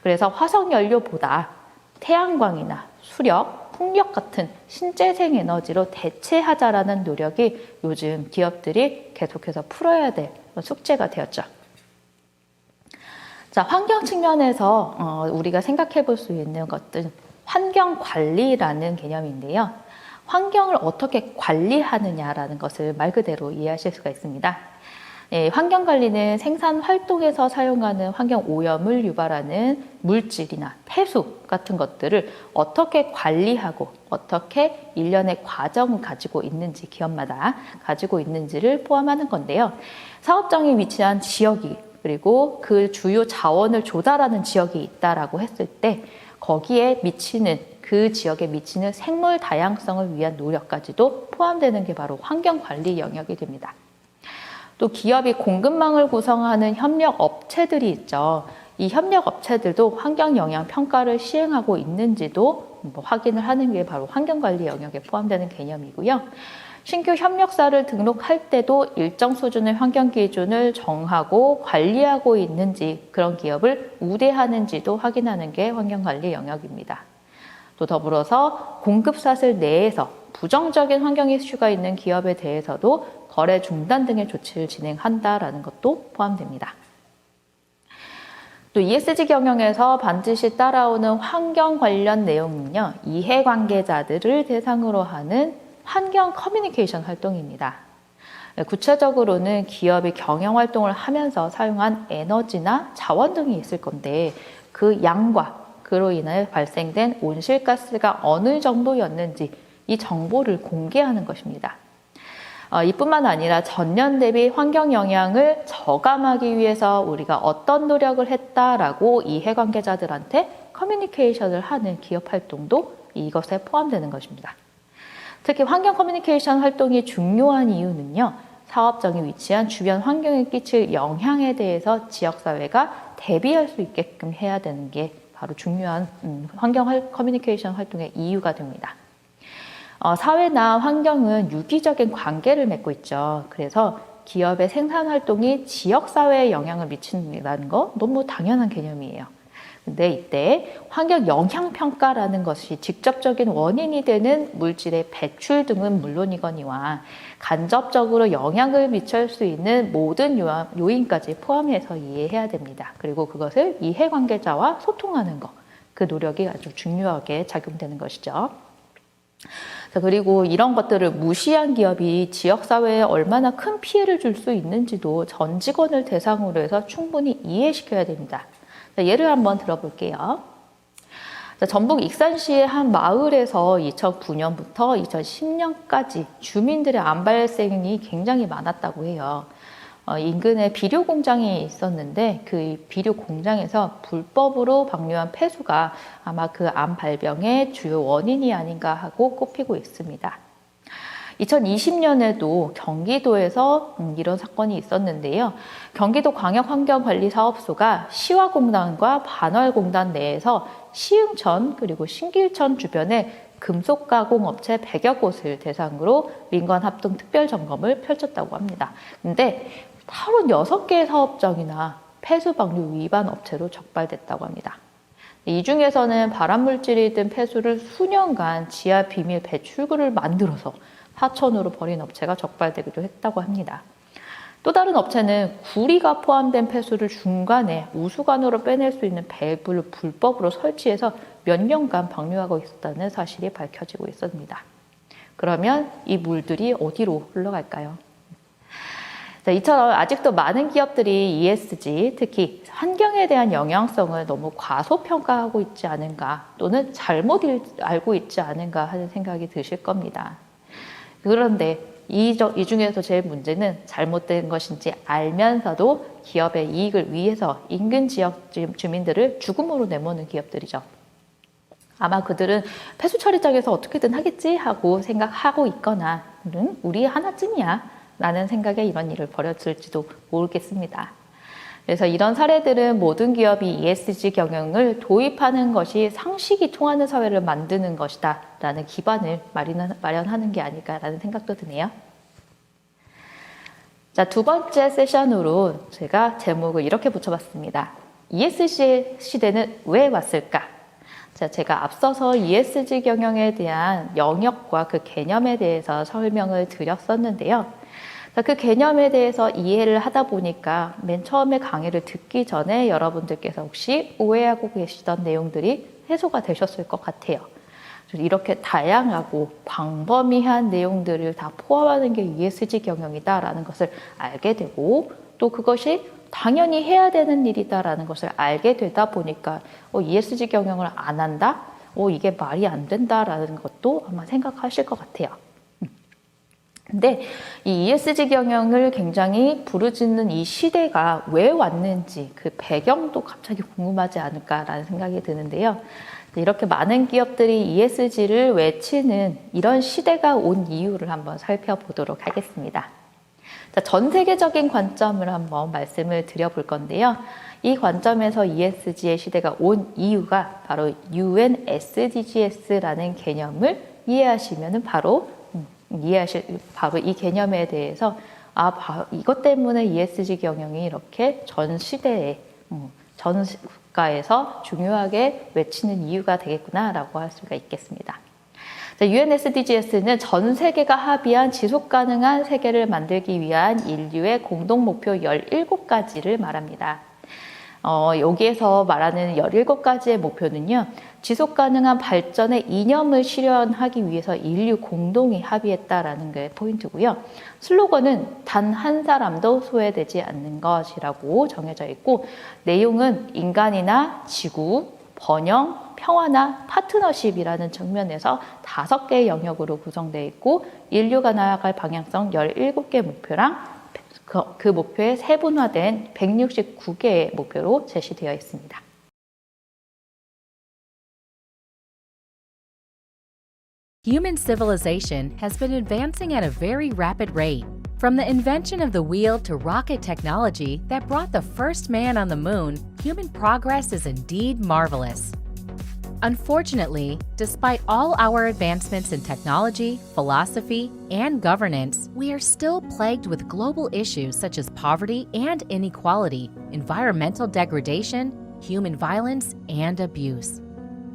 Speaker 1: 그래서 화석연료보다 태양광이나 수력, 풍력 같은 신재생 에너지로 대체하자라는 노력이 요즘 기업들이 계속해서 풀어야 될 숙제가 되었죠. 자, 환경 측면에서 우리가 생각해 볼 수 있는 것들은 환경 관리라는 개념인데요. 환경을 어떻게 관리하느냐라는 것을 말 그대로 이해하실 수가 있습니다. 환경 관리는 생산 활동에서 사용하는 환경 오염을 유발하는 물질이나 폐수 같은 것들을 어떻게 관리하고 어떻게 일련의 과정을 가지고 있는지 기업마다 가지고 있는지를 포함하는 건데요. 사업장에 위치한 지역이 그리고 그 주요 자원을 조달하는 지역이 있다라고 했을 때 거기에 미치는 그 지역에 미치는 생물 다양성을 위한 노력까지도 포함되는 게 바로 환경관리 영역이 됩니다. 또 기업이 공급망을 구성하는 협력 업체들이 있죠. 이 협력 업체들도 환경 영향 평가를 시행하고 있는지도 확인을 하는 게 바로 환경관리 영역에 포함되는 개념이고요. 신규 협력사를 등록할 때도 일정 수준의 환경 기준을 정하고 관리하고 있는지 그런 기업을 우대하는지도 확인하는 게 환경관리 영역입니다. 또 더불어서 공급사슬 내에서 부정적인 환경 이슈가 있는 기업에 대해서도 거래 중단 등의 조치를 진행한다라는 것도 포함됩니다. 또 ESG 경영에서 반드시 따라오는 환경 관련 내용은요, 이해관계자들을 대상으로 하는 환경 커뮤니케이션 활동입니다. 구체적으로는 기업이 경영 활동을 하면서 사용한 에너지나 자원 등이 있을 건데 그 양과 그로 인해 발생된 온실가스가 어느 정도였는지 이 정보를 공개하는 것입니다. 이뿐만 아니라 전년 대비 환경 영향을 저감하기 위해서 우리가 어떤 노력을 했다라고 이해관계자들한테 커뮤니케이션을 하는 기업 활동도 이것에 포함되는 것입니다. 특히 환경 커뮤니케이션 활동이 중요한 이유는요. 사업장에 위치한 주변 환경에 끼칠 영향에 대해서 지역사회가 대비할 수 있게끔 해야 되는 게 바로 중요한 환경 커뮤니케이션 활동의 이유가 됩니다. 사회나 환경은 유기적인 관계를 맺고 있죠. 그래서 기업의 생산 활동이 지역사회에 영향을 미친다는 거 너무 당연한 개념이에요. 근데 이때 환경 영향 평가라는 것이 직접적인 원인이 되는 물질의 배출 등은 물론이거니와 간접적으로 영향을 미칠 수 있는 모든 요인까지 포함해서 이해해야 됩니다. 그리고 그것을 이해관계자와 소통하는 것, 그 노력이 아주 중요하게 작용되는 것이죠. 그리고 이런 것들을 무시한 기업이 지역사회에 얼마나 큰 피해를 줄 수 있는지도 전 직원을 대상으로 해서 충분히 이해시켜야 됩니다. 예를 한번 들어볼게요. 전북 익산시의 한 마을에서 2009년부터 2010년까지 주민들의 암 발생이 굉장히 많았다고 해요. 인근에 비료 공장이 있었는데 그 비료 공장에서 불법으로 방류한 폐수가 아마 그 암 발병의 주요 원인이 아닌가 하고 꼽히고 있습니다. 2020년에도 경기도에서 이런 사건이 있었는데요. 경기도 광역환경관리사업소가 시화공단과 반월공단 내에서 시흥천 그리고 신길천 주변에 금속 가공 업체 100여 곳을 대상으로 민관 합동 특별 점검을 펼쳤다고 합니다. 근데 36개의 사업장이나 폐수 방류 위반 업체로 적발됐다고 합니다. 이 중에서는 발암물질이 든 폐수를 수년간 지하 비밀 배출구를 만들어서 하천으로 버린 업체가 적발되기도 했다고 합니다. 또 다른 업체는 구리가 포함된 폐수를 중간에 우수관으로 빼낼 수 있는 밸브를 불법으로 설치해서 몇 년간 방류하고 있었다는 사실이 밝혀지고 있습니다. 그러면 이 물들이 어디로 흘러갈까요? 자, 이처럼 아직도 많은 기업들이 ESG, 특히 환경에 대한 영향성을 너무 과소평가하고 있지 않은가, 또는 잘못 알고 있지 않은가 하는 생각이 드실 겁니다. 그런데 이 중에서 제일 문제는 잘못된 것인지 알면서도 기업의 이익을 위해서 인근 지역 주민들을 죽음으로 내모는 기업들이죠. 아마 그들은 폐수 처리장에서 어떻게든 하겠지 하고 생각하고 있거나 우리 하나쯤이야 라는 생각에 이런 일을 벌였을지도 모르겠습니다. 그래서 이런 사례들은 모든 기업이 ESG 경영을 도입하는 것이 상식이 통하는 사회를 만드는 것이다 라는 기반을 마련하는 게 아닐까라는 생각도 드네요. 자, 두 번째 세션으로 제가 제목을 이렇게 붙여봤습니다. ESG 시대는 왜 왔을까? 자, 제가 앞서서 ESG 경영에 대한 영역과 그 개념에 대해서 설명을 드렸었는데요. 그 개념에 대해서 이해를 하다 보니까 맨 처음에 강의를 듣기 전에 여러분들께서 혹시 오해하고 계시던 내용들이 해소가 되셨을 것 같아요. 이렇게 다양하고 광범위한 내용들을 다 포함하는 게 ESG 경영이다라는 것을 알게 되고 또 그것이 당연히 해야 되는 일이다라는 것을 알게 되다 보니까 ESG 경영을 안 한다? 이게 말이 안 된다라는 것도 아마 생각하실 것 같아요. 근데 이 ESG 경영을 굉장히 부르짖는 이 시대가 왜 왔는지 그 배경도 갑자기 궁금하지 않을까라는 생각이 드는데요. 이렇게 많은 기업들이 ESG를 외치는 이런 시대가 온 이유를 한번 살펴보도록 하겠습니다. 자, 전 세계적인 관점을 한번 말씀을 드려볼 건데요. 이 관점에서 ESG의 시대가 온 이유가 바로 UN SDGs라는 개념을 이해하시면 바로 이 개념에 대해서 이것 때문에 ESG 경영이 이렇게 전 시대에 전 국가에서 중요하게 외치는 이유가 되겠구나라고 할 수가 있겠습니다. UN SDGs는 전 세계가 합의한 지속 가능한 세계를 만들기 위한 인류의 공동 목표 17가지를 말합니다. 여기에서 말하는 17가지의 목표는요, 지속 가능한 발전의 이념을 실현하기 위해서 인류 공동이 합의했다라는 게 포인트고요. 슬로건은 단 한 사람도 소외되지 않는 것이라고 정해져 있고, 내용은 인간이나 지구, 번영, 평화나 파트너십이라는 측면에서 5개의 영역으로 구성되어 있고, 인류가 나아갈 방향성 17개 목표랑 그 목표에 세분화된 169개의 목표로 제시되어 있습니다.
Speaker 2: Human civilization has been advancing at a very rapid rate. From the invention of the wheel to rocket technology that brought the first man on the moon, human progress is indeed marvelous. Unfortunately, despite all our advancements in technology, philosophy, and governance, we are still plagued with global issues such as poverty and inequality, environmental degradation, human violence, and abuse.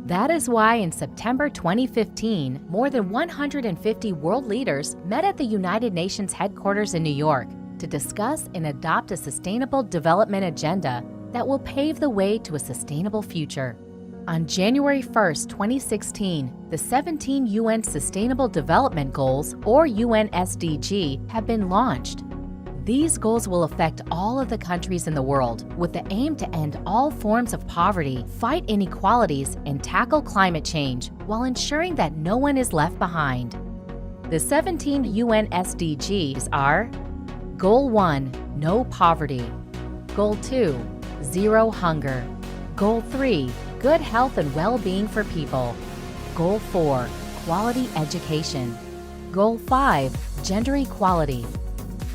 Speaker 2: That is why in September 2015, more than 150 world leaders met at the United Nations headquarters in New York to discuss and adopt a sustainable development agenda that will pave the way to a sustainable future. On January 1st, 2016, the 17 UN Sustainable Development Goals, or UN SDG, have been launched. These goals will affect all of the countries in the world with the aim to end all forms of poverty, fight inequalities, and tackle climate change while ensuring that no one is left behind. The 17 UN SDGs are: Goal 1, no poverty. Goal 2, zero hunger. Goal 3, good health and well-being for people. Goal 4, quality education. Goal 5, gender equality.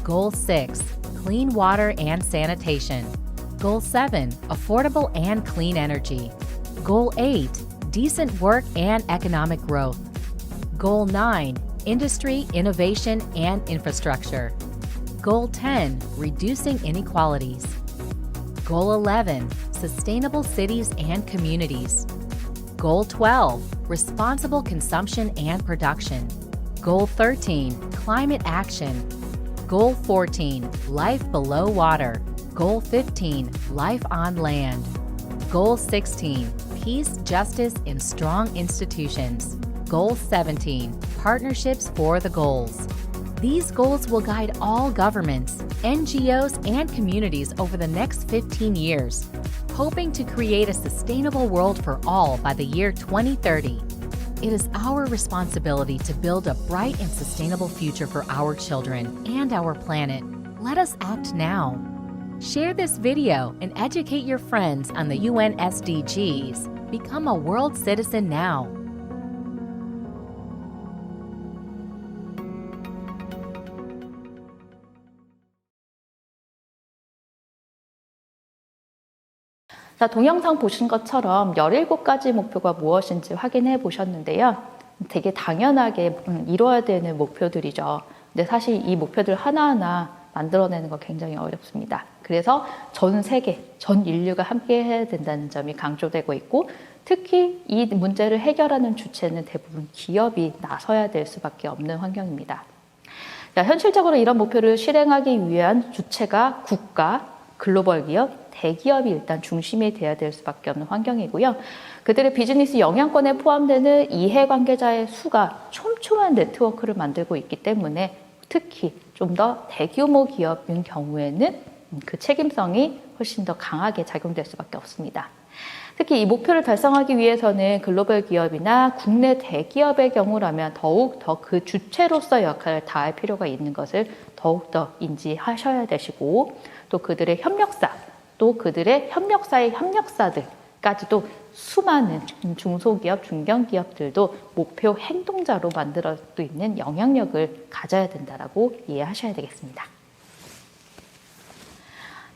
Speaker 2: Goal 6, clean water and sanitation. Goal 7, affordable and clean energy. Goal 8, decent work and economic growth. Goal 9, Industry, Innovation, and Infrastructure. Goal 10, Reducing Inequalities. Goal 11, Sustainable Cities and Communities. Goal 12, Responsible Consumption and Production. Goal 13, Climate Action. Goal 14, Life Below Water. Goal 15, Life on Land. Goal 16, Peace, Justice, and Strong Institutions. Goal 17, Partnerships for the Goals. These goals will guide all governments, NGOs, and communities over the next 15 years, hoping to create a sustainable world for all by the year 2030. It is our responsibility to build a bright and sustainable future for our children and our planet. Let us act now. Share this video and educate your friends on the UN SDGs. Become a world citizen now.
Speaker 1: 자, 동영상 보신 것처럼 17가지 목표가 무엇인지 확인해 보셨는데요. 되게 당연하게 이루어야 되는 목표들이죠. 근데 사실 이 목표들 하나하나 만들어내는 거 굉장히 어렵습니다. 그래서 전 세계, 전 인류가 함께 해야 된다는 점이 강조되고 있고, 특히 이 문제를 해결하는 주체는 대부분 기업이 나서야 될 수밖에 없는 환경입니다. 자, 현실적으로 이런 목표를 실행하기 위한 주체가 국가, 글로벌 기업, 대기업이 일단 중심이 돼야 될 수밖에 없는 환경이고요. 그들의 비즈니스 영향권에 포함되는 이해관계자의 수가 촘촘한 네트워크를 만들고 있기 때문에 특히 좀 더 대규모 기업인 경우에는 그 책임성이 훨씬 더 강하게 작용될 수밖에 없습니다. 특히 이 목표를 달성하기 위해서는 글로벌 기업이나 국내 대기업의 경우라면 더욱 더 그 주체로서 역할을 다할 필요가 있는 것을 더욱 더 인지하셔야 되시고, 또 그들의 협력사, 또 그들의 협력사의 협력사들까지도 수많은 중소기업, 중견기업들도 목표 행동자로 만들어 수 있는 영향력을 가져야 된다라고 이해하셔야 되겠습니다.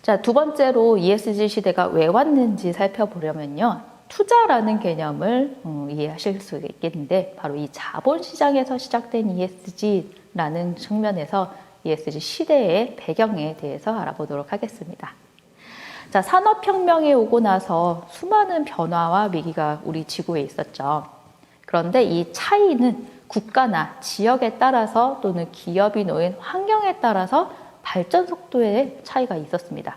Speaker 1: 자, 두 번째로 ESG 시대가 왜 왔는지 살펴보려면요. 투자라는 개념을 이해하실 수 있겠는데, 바로 이 자본시장에서 시작된 ESG라는 측면에서 ESG 시대의 배경에 대해서 알아보도록 하겠습니다. 자, 산업혁명이 오고 나서 수많은 변화와 위기가 우리 지구에 있었죠. 그런데 이 차이는 국가나 지역에 따라서 또는 기업이 놓인 환경에 따라서 발전 속도의 차이가 있었습니다.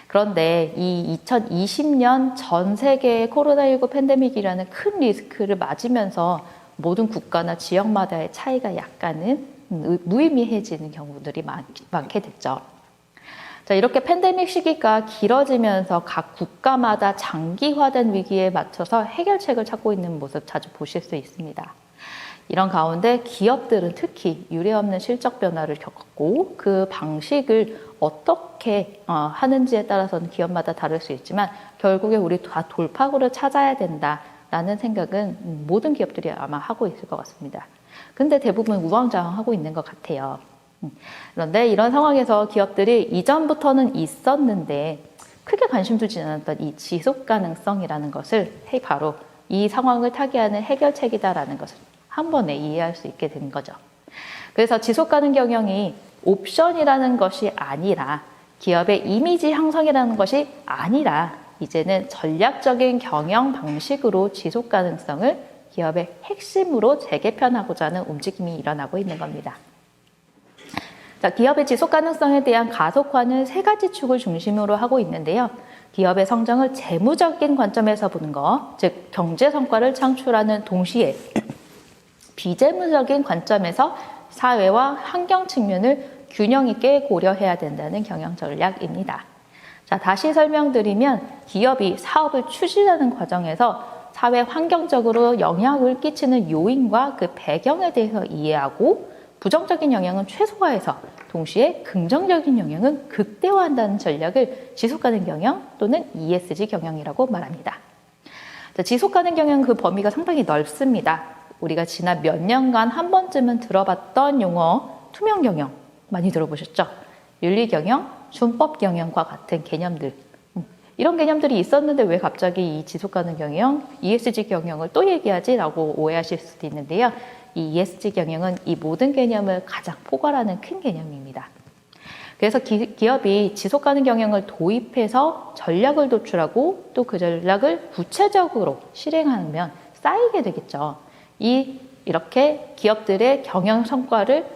Speaker 1: 그런데 이 2020년 전 세계의 코로나19 팬데믹이라는 큰 리스크를 맞으면서 모든 국가나 지역마다의 차이가 약간은 무의미해지는 경우들이 많게 됐죠. 자, 이렇게 팬데믹 시기가 길어지면서 각 국가마다 장기화된 위기에 맞춰서 해결책을 찾고 있는 모습 자주 보실 수 있습니다. 이런 가운데 기업들은 특히 유례없는 실적 변화를 겪었고, 그 방식을 어떻게 하는지에 따라서는 기업마다 다를 수 있지만 결국에 우리 다 돌파구를 찾아야 된다라는 생각은 모든 기업들이 아마 하고 있을 것 같습니다. 근데 대부분 우왕좌왕하고 있는 것 같아요. 그런데 이런 상황에서 기업들이 이전부터는 있었는데 크게 관심 두지 않았던 이 지속 가능성이라는 것을 바로 이 상황을 타개하는 해결책이다라는 것을 한 번에 이해할 수 있게 된 거죠. 그래서 지속 가능 경영이 옵션이라는 것이 아니라, 기업의 이미지 향상이라는 것이 아니라, 이제는 전략적인 경영 방식으로 지속 가능성을 기업의 핵심으로 재개편하고자 하는 움직임이 일어나고 있는 겁니다. 자, 기업의 지속 가능성에 대한 가속화는 세 가지 축을 중심으로 하고 있는데요. 기업의 성장을 재무적인 관점에서 보는 것, 즉 경제 성과를 창출하는 동시에 비재무적인 관점에서 사회와 환경 측면을 균형 있게 고려해야 된다는 경영 전략입니다. 자, 다시 설명드리면 기업이 사업을 추진하는 과정에서 사회 환경적으로 영향을 끼치는 요인과 그 배경에 대해서 이해하고, 부정적인 영향은 최소화해서 동시에 긍정적인 영향은 극대화한다는 전략을 지속가능 경영 또는 ESG 경영이라고 말합니다. 자, 지속가능 경영 그 범위가 상당히 넓습니다. 우리가 지난 몇 년간 한 번쯤은 들어봤던 용어, 투명 경영 많이 들어보셨죠? 윤리 경영, 준법 경영과 같은 개념들, 이런 개념들이 있었는데 왜 갑자기 이 지속가능 경영, ESG 경영을 또 얘기하지? 라고 오해하실 수도 있는데요. 이 ESG 경영은 이 모든 개념을 가장 포괄하는 큰 개념입니다. 그래서 기업이 지속 가능 경영을 도입해서 전략을 도출하고 또 그 전략을 구체적으로 실행하면 쌓이게 되겠죠. 이렇게 기업들의 경영 성과를,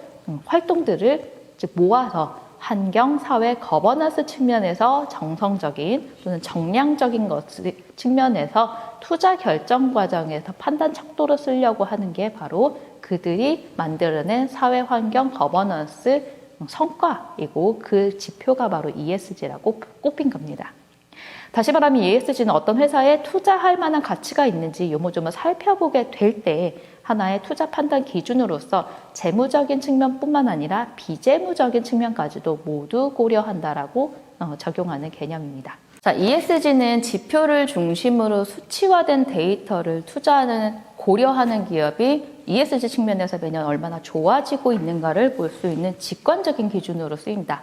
Speaker 1: 활동들을 모아서 환경, 사회, 거버넌스 측면에서 정성적인 또는 정량적인 측면에서 투자 결정 과정에서 판단 척도로 쓰려고 하는 게 바로 그들이 만들어낸 사회, 환경, 거버넌스 성과이고 그 지표가 바로 ESG라고 꼽힌 겁니다. 다시 말하면 ESG는 어떤 회사에 투자할 만한 가치가 있는지 요모조모 살펴보게 될 때 하나의 투자 판단 기준으로서 재무적인 측면뿐만 아니라 비재무적인 측면까지도 모두 고려한다라고 적용하는 개념입니다. 자, ESG는 지표를 중심으로 수치화된 데이터를 고려하는 기업이 ESG 측면에서 매년 얼마나 좋아지고 있는가를 볼 수 있는 직관적인 기준으로 쓰입니다.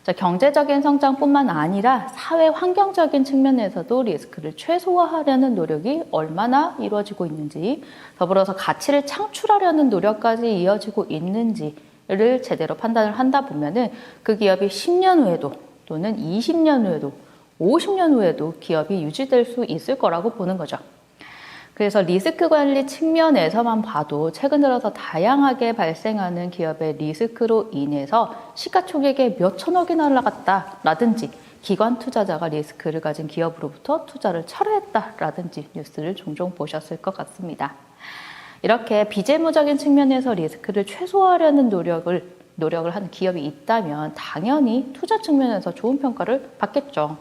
Speaker 1: 자, 경제적인 성장뿐만 아니라 사회 환경적인 측면에서도 리스크를 최소화하려는 노력이 얼마나 이루어지고 있는지, 더불어서 가치를 창출하려는 노력까지 이어지고 있는지를 제대로 판단을 한다 보면은 그 기업이 10년 후에도 또는 20년 후에도 50년 후에도 기업이 유지될 수 있을 거라고 보는 거죠. 그래서 리스크 관리 측면에서만 봐도 최근 들어서 다양하게 발생하는 기업의 리스크로 인해서 시가총액이 몇 천억이나 올라갔다라든지 기관 투자자가 리스크를 가진 기업으로부터 투자를 철회했다라든지 뉴스를 종종 보셨을 것 같습니다. 이렇게 비재무적인 측면에서 리스크를 최소화하려는 노력을 하는 기업이 있다면 당연히 투자 측면에서 좋은 평가를 받겠죠.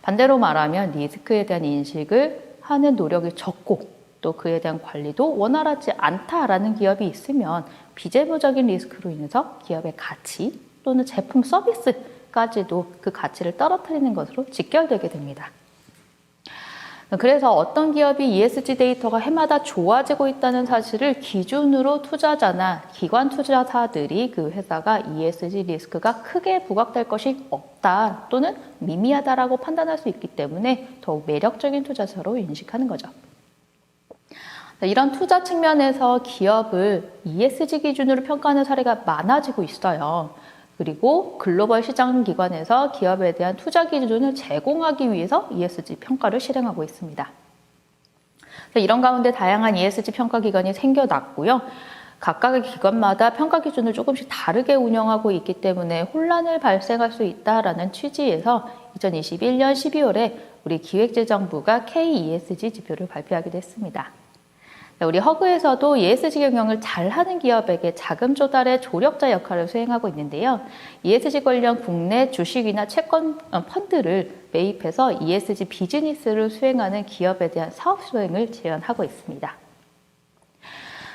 Speaker 1: 반대로 말하면 리스크에 대한 인식을 하는 노력이 적고 또 그에 대한 관리도 원활하지 않다라는 기업이 있으면 비재무적인 리스크로 인해서 기업의 가치 또는 제품 서비스까지도 그 가치를 떨어뜨리는 것으로 직결되게 됩니다. 그래서 어떤 기업이 ESG 데이터가 해마다 좋아지고 있다는 사실을 기준으로 투자자나 기관 투자사들이 그 회사가 ESG 리스크가 크게 부각될 것이 없다 또는 미미하다라고 판단할 수 있기 때문에 더욱 매력적인 투자사로 인식하는 거죠. 이런 투자 측면에서 기업을 ESG 기준으로 평가하는 사례가 많아지고 있어요. 그리고 글로벌 시장 기관에서 기업에 대한 투자 기준을 제공하기 위해서 ESG 평가를 실행하고 있습니다. 이런 가운데 다양한 ESG 평가 기관이 생겨났고요. 각각의 기관마다 평가 기준을 조금씩 다르게 운영하고 있기 때문에 혼란을 발생할 수 있다라는 취지에서 2021년 12월에 우리 기획재정부가 KESG 지표를 발표하기도 했습니다. 우리 허그에서도 ESG 경영을 잘하는 기업에게 자금 조달의 조력자 역할을 수행하고 있는데요. ESG 관련 국내 주식이나 채권 펀드를 매입해서 ESG 비즈니스를 수행하는 기업에 대한 사업 수행을 지원하고 있습니다.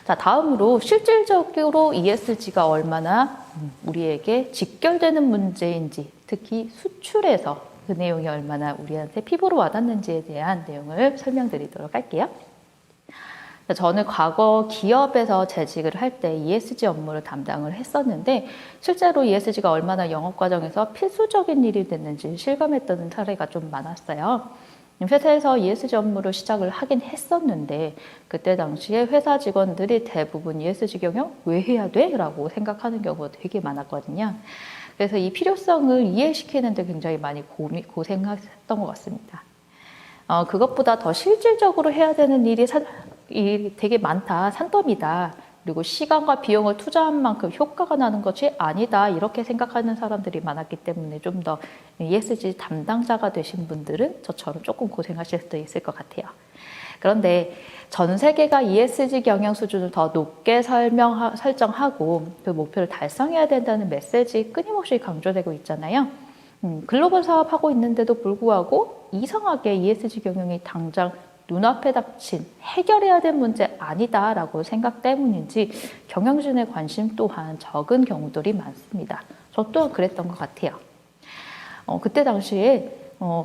Speaker 1: 자, 다음으로 실질적으로 ESG가 얼마나 우리에게 직결되는 문제인지, 특히 수출에서 그 내용이 얼마나 우리한테 피부로 와닿는지에 대한 내용을 설명드리도록 할게요. 저는 과거 기업에서 재직을 할 때 ESG 업무를 담당을 했었는데 실제로 ESG가 얼마나 영업 과정에서 필수적인 일이 됐는지 실감했던 사례가 좀 많았어요. 회사에서 ESG 업무를 시작을 하긴 했었는데 그때 당시에 회사 직원들이 대부분 ESG 경영 왜 해야 돼? 라고 생각하는 경우가 되게 많았거든요. 그래서 이 필요성을 이해시키는 데 굉장히 많이 고생했던 것 같습니다. 그것보다 더 실질적으로 해야 되는 일이 되게 많다, 산더미다, 그리고 시간과 비용을 투자한 만큼 효과가 나는 것이 아니다 이렇게 생각하는 사람들이 많았기 때문에 좀 더 ESG 담당자가 되신 분들은 저처럼 조금 고생하실 수도 있을 것 같아요. 그런데 전 세계가 ESG 경영 수준을 더 높게 설정하고 그 목표를 달성해야 된다는 메시지 끊임없이 강조되고 있잖아요. 글로벌 사업하고 있는데도 불구하고 이상하게 ESG 경영이 당장 눈앞에 닥친 해결해야 될 문제 아니다라고 생각 때문인지 경영진의 관심 또한 적은 경우들이 많습니다. 저 또한 그랬던 것 같아요. 그때 당시에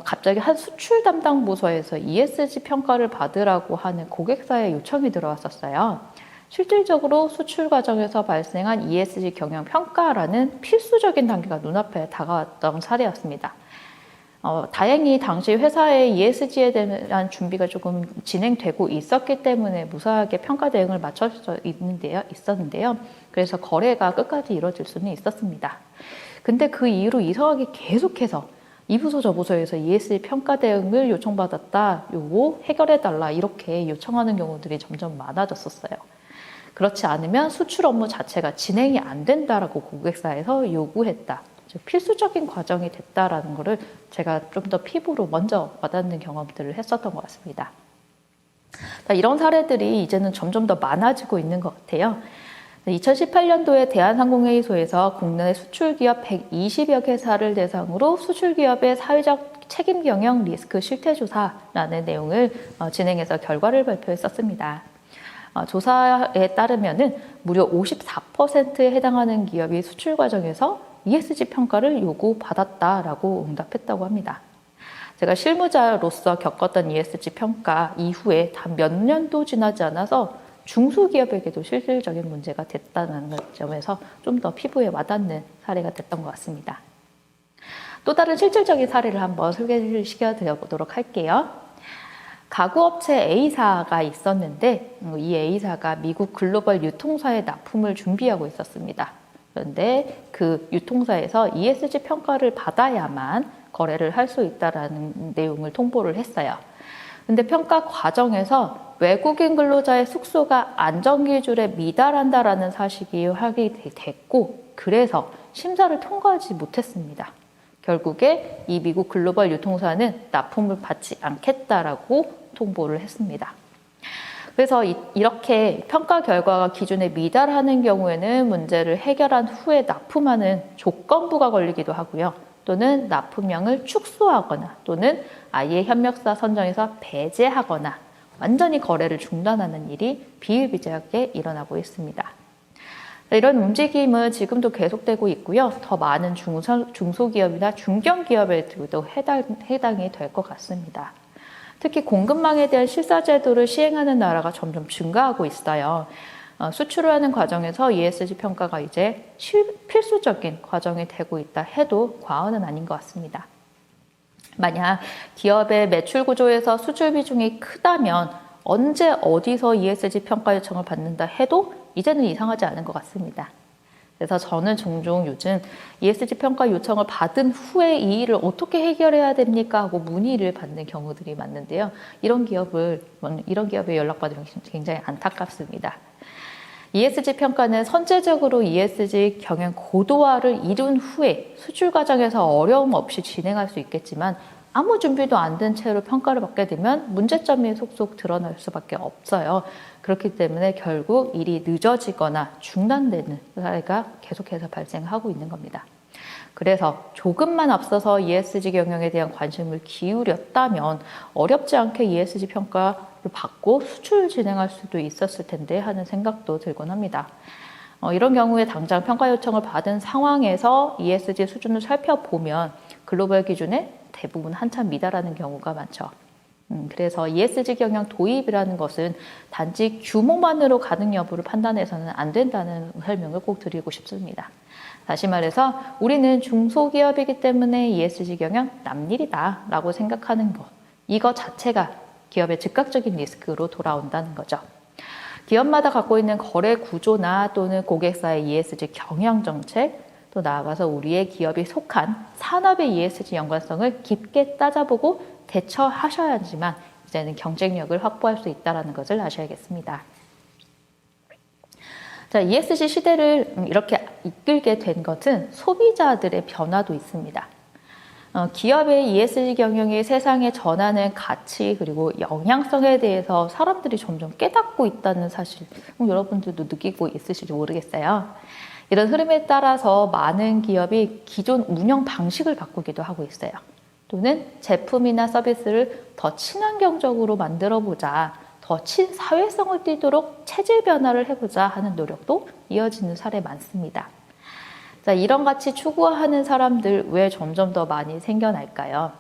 Speaker 1: 갑자기 한 수출 담당 부서에서 ESG 평가를 받으라고 하는 고객사의 요청이 들어왔었어요. 실질적으로 수출 과정에서 발생한 ESG 경영 평가라는 필수적인 단계가 눈앞에 다가왔던 사례였습니다. 다행히 당시 회사의 ESG에 대한 준비가 조금 진행되고 있었기 때문에 무사하게 평가 대응을 마쳐져 있었는데요. 그래서 거래가 끝까지 이루어질 수는 있었습니다. 근데 그 이후로 이상하게 계속해서 이 부서 저 부서에서 ESG 평가 대응을 요청받았다, 요거 해결해달라 이렇게 요청하는 경우들이 점점 많아졌었어요. 그렇지 않으면 수출 업무 자체가 진행이 안 된다라고 고객사에서 요구했다. 즉 필수적인 과정이 됐다라는 거를 제가 좀 더 피부로 먼저 와닿는 경험들을 했었던 것 같습니다. 이런 사례들이 이제는 점점 더 많아지고 있는 것 같아요. 2018년도에 대한항공회의소에서 국내 수출기업 120여 개사를 대상으로 수출기업의 사회적 책임 경영 리스크 실태조사라는 내용을 진행해서 결과를 발표했었습니다. 조사에 따르면은 무려 54%에 해당하는 기업이 수출 과정에서 ESG 평가를 요구받았다라고 응답했다고 합니다. 제가 실무자로서 겪었던 ESG 평가 이후에 단 몇 년도 지나지 않아서 중소기업에게도 실질적인 문제가 됐다는 점에서 좀 더 피부에 와닿는 사례가 됐던 것 같습니다. 또 다른 실질적인 사례를 한번 소개를 시켜드려보도록 할게요. 가구업체 A사가 있었는데 이 A사가 미국 글로벌 유통사에 납품을 준비하고 있었습니다. 그런데 그 유통사에서 ESG 평가를 받아야만 거래를 할 수 있다는 내용을 통보를 했어요. 근데 평가 과정에서 외국인 근로자의 숙소가 안전기준에 미달한다라는 사실이 확인됐고 그래서 심사를 통과하지 못했습니다. 결국에 이 미국 글로벌 유통사는 납품을 받지 않겠다라고 통보를 했습니다. 그래서 이렇게 평가 결과가 기준에 미달하는 경우에는 문제를 해결한 후에 납품하는 조건부가 걸리기도 하고요. 또는 납품량을 축소하거나 또는 아예 협력사 선정에서 배제하거나 완전히 거래를 중단하는 일이 비일비재하게 일어나고 있습니다. 이런 움직임은 지금도 계속되고 있고요. 더 많은 중소기업이나 중견기업에도 해당이 될 것 같습니다. 특히 공급망에 대한 실사제도를 시행하는 나라가 점점 증가하고 있어요. 수출을 하는 과정에서 ESG 평가가 이제 필수적인 과정이 되고 있다 해도 과언은 아닌 것 같습니다. 만약 기업의 매출 구조에서 수출 비중이 크다면 언제 어디서 ESG 평가 요청을 받는다 해도 이제는 이상하지 않은 것 같습니다. 그래서 저는 종종 요즘 ESG 평가 요청을 받은 후에 이 일을 어떻게 해결해야 됩니까 하고 문의를 받는 경우들이 많은데요. 이런 기업에 연락받으면 굉장히 안타깝습니다. ESG 평가는 선제적으로 ESG 경영 고도화를 이룬 후에 수출 과정에서 어려움 없이 진행할 수 있겠지만 아무 준비도 안 된 채로 평가를 받게 되면 문제점이 속속 드러날 수밖에 없어요. 그렇기 때문에 결국 일이 늦어지거나 중단되는 사례가 계속해서 발생하고 있는 겁니다. 그래서 조금만 앞서서 ESG 경영에 대한 관심을 기울였다면 어렵지 않게 ESG 평가를 받고 수출을 진행할 수도 있었을 텐데 하는 생각도 들곤 합니다. 이런 경우에 당장 평가 요청을 받은 상황에서 ESG 수준을 살펴보면 글로벌 기준에 대부분 한참 미달하는 경우가 많죠. 그래서 ESG 경영 도입이라는 것은 단지 규모만으로 가능 여부를 판단해서는 안 된다는 설명을 꼭 드리고 싶습니다. 다시 말해서 우리는 중소기업이기 때문에 ESG 경영 남일이다 라고 생각하는 것, 이거 자체가 기업의 즉각적인 리스크로 돌아온다는 거죠. 기업마다 갖고 있는 거래 구조나 또는 고객사의 ESG 경영 정책, 또 나아가서 우리의 기업이 속한 산업의 ESG 연관성을 깊게 따져보고 대처하셔야지만 이제는 경쟁력을 확보할 수 있다는 것을 아셔야겠습니다. 자, ESG 시대를 이렇게 이끌게 된 것은 소비자들의 변화도 있습니다. 기업의 ESG 경영이 세상에 전하는 가치 그리고 영향성에 대해서 사람들이 점점 깨닫고 있다는 사실 여러분들도 느끼고 있으실지 모르겠어요. 이런 흐름에 따라서 많은 기업이 기존 운영 방식을 바꾸기도 하고 있어요. 또는 제품이나 서비스를 더 친환경적으로 만들어보자, 더 사회성을 띠도록 체질 변화를 해보자 하는 노력도 이어지는 사례 많습니다. 자, 이런 가치 추구하는 사람들 왜 점점 더 많이 생겨날까요?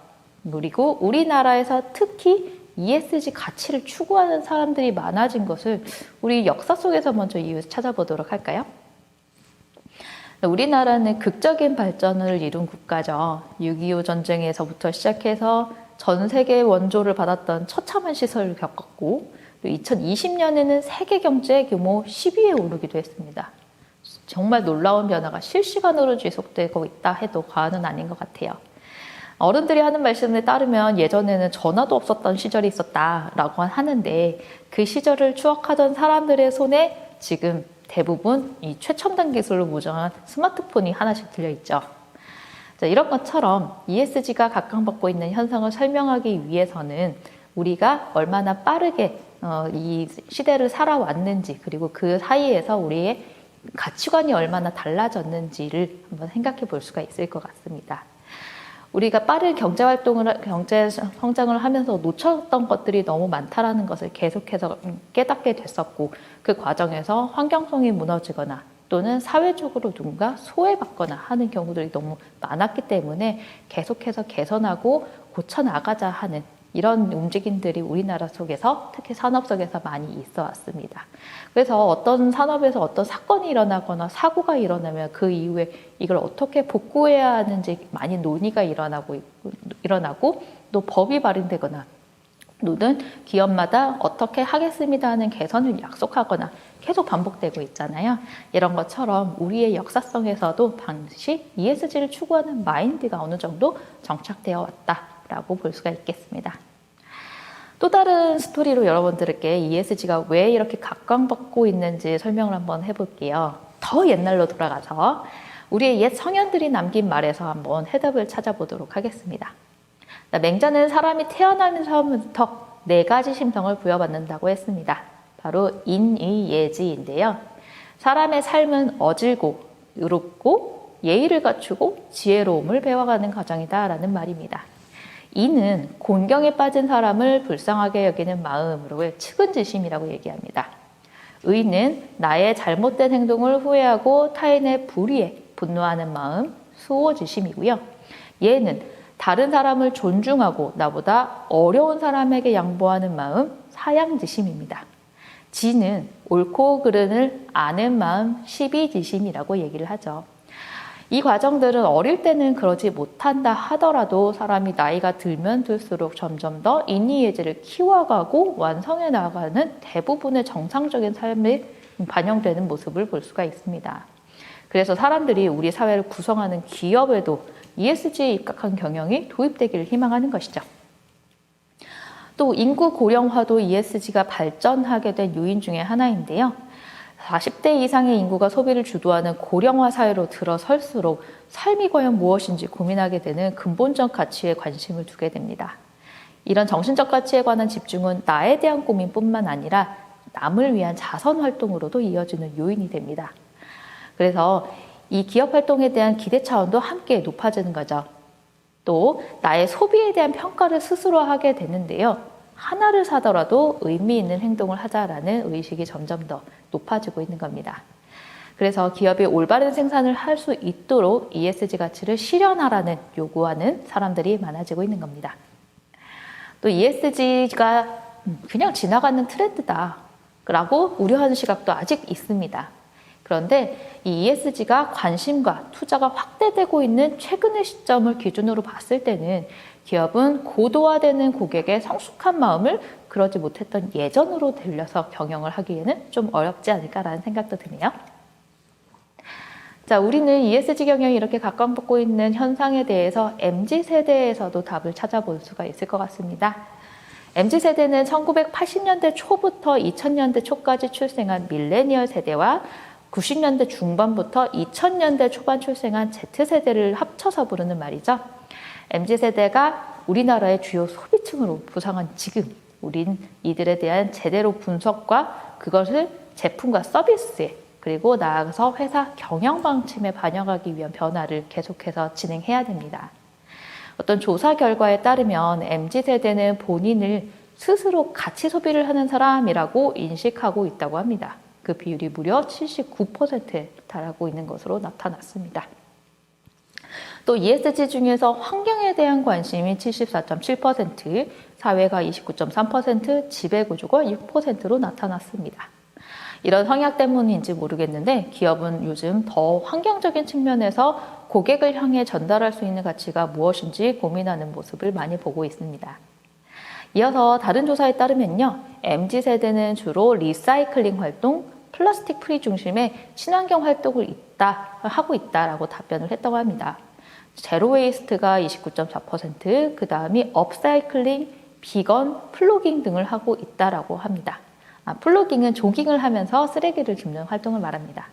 Speaker 1: 그리고 우리나라에서 특히 ESG 가치를 추구하는 사람들이 많아진 것을 우리 역사 속에서 먼저 이유 찾아보도록 할까요? 우리나라는 극적인 발전을 이룬 국가죠. 6.25 전쟁에서부터 시작해서 전 세계 원조를 받았던 처참한 시설을 겪었고, 또 2020년에는 세계 경제 규모 10위에 오르기도 했습니다. 정말 놀라운 변화가 실시간으로 지속되고 있다 해도 과언은 아닌 것 같아요. 어른들이 하는 말씀에 따르면 예전에는 전화도 없었던 시절이 있었다라고 하는데, 그 시절을 추억하던 사람들의 손에 지금 대부분 이 최첨단 기술로 무장한 스마트폰이 하나씩 들려있죠. 자, 이런 것처럼 ESG가 각광받고 있는 현상을 설명하기 위해서는 우리가 얼마나 빠르게 이 시대를 살아왔는지, 그리고 그 사이에서 우리의 가치관이 얼마나 달라졌는지를 한번 생각해 볼 수가 있을 것 같습니다. 우리가 빠른 경제 성장을 하면서 놓쳤던 것들이 너무 많다라는 것을 계속해서 깨닫게 됐었고, 그 과정에서 환경성이 무너지거나 또는 사회적으로 누군가 소외받거나 하는 경우들이 너무 많았기 때문에 계속해서 개선하고 고쳐나가자 하는 이런 움직임들이 우리나라 속에서, 특히 산업 속에서 많이 있어 왔습니다. 그래서 어떤 산업에서 어떤 사건이 일어나거나 사고가 일어나면 그 이후에 이걸 어떻게 복구해야 하는지 많이 논의가 일어나고 또 법이 발의되거나 또는 기업마다 어떻게 하겠습니다 하는 개선을 약속하거나 계속 반복되고 있잖아요. 이런 것처럼 우리의 역사성에서도 반드시 ESG를 추구하는 마인드가 어느 정도 정착되어 왔다라고 볼 수가 있겠습니다. 또 다른 스토리로 여러분들께 ESG가 왜 이렇게 각광받고 있는지 설명을 한번 해볼게요. 더 옛날로 돌아가서 우리의 옛 성현들이 남긴 말에서 한번 해답을 찾아보도록 하겠습니다. 맹자는 사람이 태어나면서부터 4가지 심성을 부여받는다고 했습니다. 바로 인의예지인데요. 사람의 삶은 어질고 의롭고 예의를 갖추고 지혜로움을 배워가는 과정이다라는 말입니다. 이는 곤경에 빠진 사람을 불쌍하게 여기는 마음으로의 측은지심이라고 얘기합니다. 의는 나의 잘못된 행동을 후회하고 타인의 불의에 분노하는 마음, 수호지심이고요. 예는 다른 사람을 존중하고 나보다 어려운 사람에게 양보하는 마음, 사양지심입니다. 지는 옳고 그른을 아는 마음, 시비지심이라고 얘기를 하죠. 이 과정들은 어릴 때는 그러지 못한다 하더라도 사람이 나이가 들면 들수록 점점 더 인의예지를 키워가고 완성해 나가는 대부분의 정상적인 삶에 반영되는 모습을 볼 수가 있습니다. 그래서 사람들이 우리 사회를 구성하는 기업에도 ESG에 입각한 경영이 도입되기를 희망하는 것이죠. 또 인구 고령화도 ESG가 발전하게 된 요인 중에 하나인데요. 40대 이상의 인구가 소비를 주도하는 고령화 사회로 들어설수록 삶이 과연 무엇인지 고민하게 되는 근본적 가치에 관심을 두게 됩니다. 이런 정신적 가치에 관한 집중은 나에 대한 고민뿐만 아니라 남을 위한 자선 활동으로도 이어지는 요인이 됩니다. 그래서 이 기업 활동에 대한 기대 차원도 함께 높아지는 거죠. 또 나의 소비에 대한 평가를 스스로 하게 되는데요. 하나를 사더라도 의미 있는 행동을 하자라는 의식이 점점 더 높아지고 있는 겁니다. 그래서 기업이 올바른 생산을 할 수 있도록 ESG 가치를 실현하라는 요구하는 사람들이 많아지고 있는 겁니다. 또 ESG가 그냥 지나가는 트렌드다 라고 우려하는 시각도 아직 있습니다. 그런데 이 ESG가 관심과 투자가 확대되고 있는 최근의 시점을 기준으로 봤을 때는 기업은 고도화되는 고객의 성숙한 마음을 그러지 못했던 예전으로 돌려서 경영을 하기에는 좀 어렵지 않을까라는 생각도 드네요. 자, 우리는 ESG 경영이 이렇게 각광받고 있는 현상에 대해서 MZ세대에서도 답을 찾아볼 수가 있을 것 같습니다. MZ세대는 1980년대 초부터 2000년대 초까지 출생한 밀레니얼 세대와 90년대 중반부터 2000년대 초반 출생한 Z세대를 합쳐서 부르는 말이죠. MZ세대가 우리나라의 주요 소비층으로 부상한 지금 우린 이들에 대한 제대로 분석과 그것을 제품과 서비스에 그리고 나아가서 회사 경영 방침에 반영하기 위한 변화를 계속해서 진행해야 됩니다. 어떤 조사 결과에 따르면 MZ세대는 본인을 스스로 가치 소비를 하는 사람이라고 인식하고 있다고 합니다. 그 비율이 무려 79%에 달하고 있는 것으로 나타났습니다. 또 ESG 중에서 환경에 대한 관심이 74.7%, 사회가 29.3%, 지배구조가 6%로 나타났습니다. 이런 성향 때문인지 모르겠는데 기업은 요즘 더 환경적인 측면에서 고객을 향해 전달할 수 있는 가치가 무엇인지 고민하는 모습을 많이 보고 있습니다. 이어서 다른 조사에 따르면요, MZ세대는 주로 리사이클링 활동, 플라스틱 프리 중심의 친환경 활동을 하고 있다라고 답변을 했다고 합니다. 제로 웨이스트가 29.4%, 그 다음이 업사이클링, 비건, 플로깅 등을 하고 있다라고 합니다. 플로깅은 조깅을 하면서 쓰레기를 줍는 활동을 말합니다.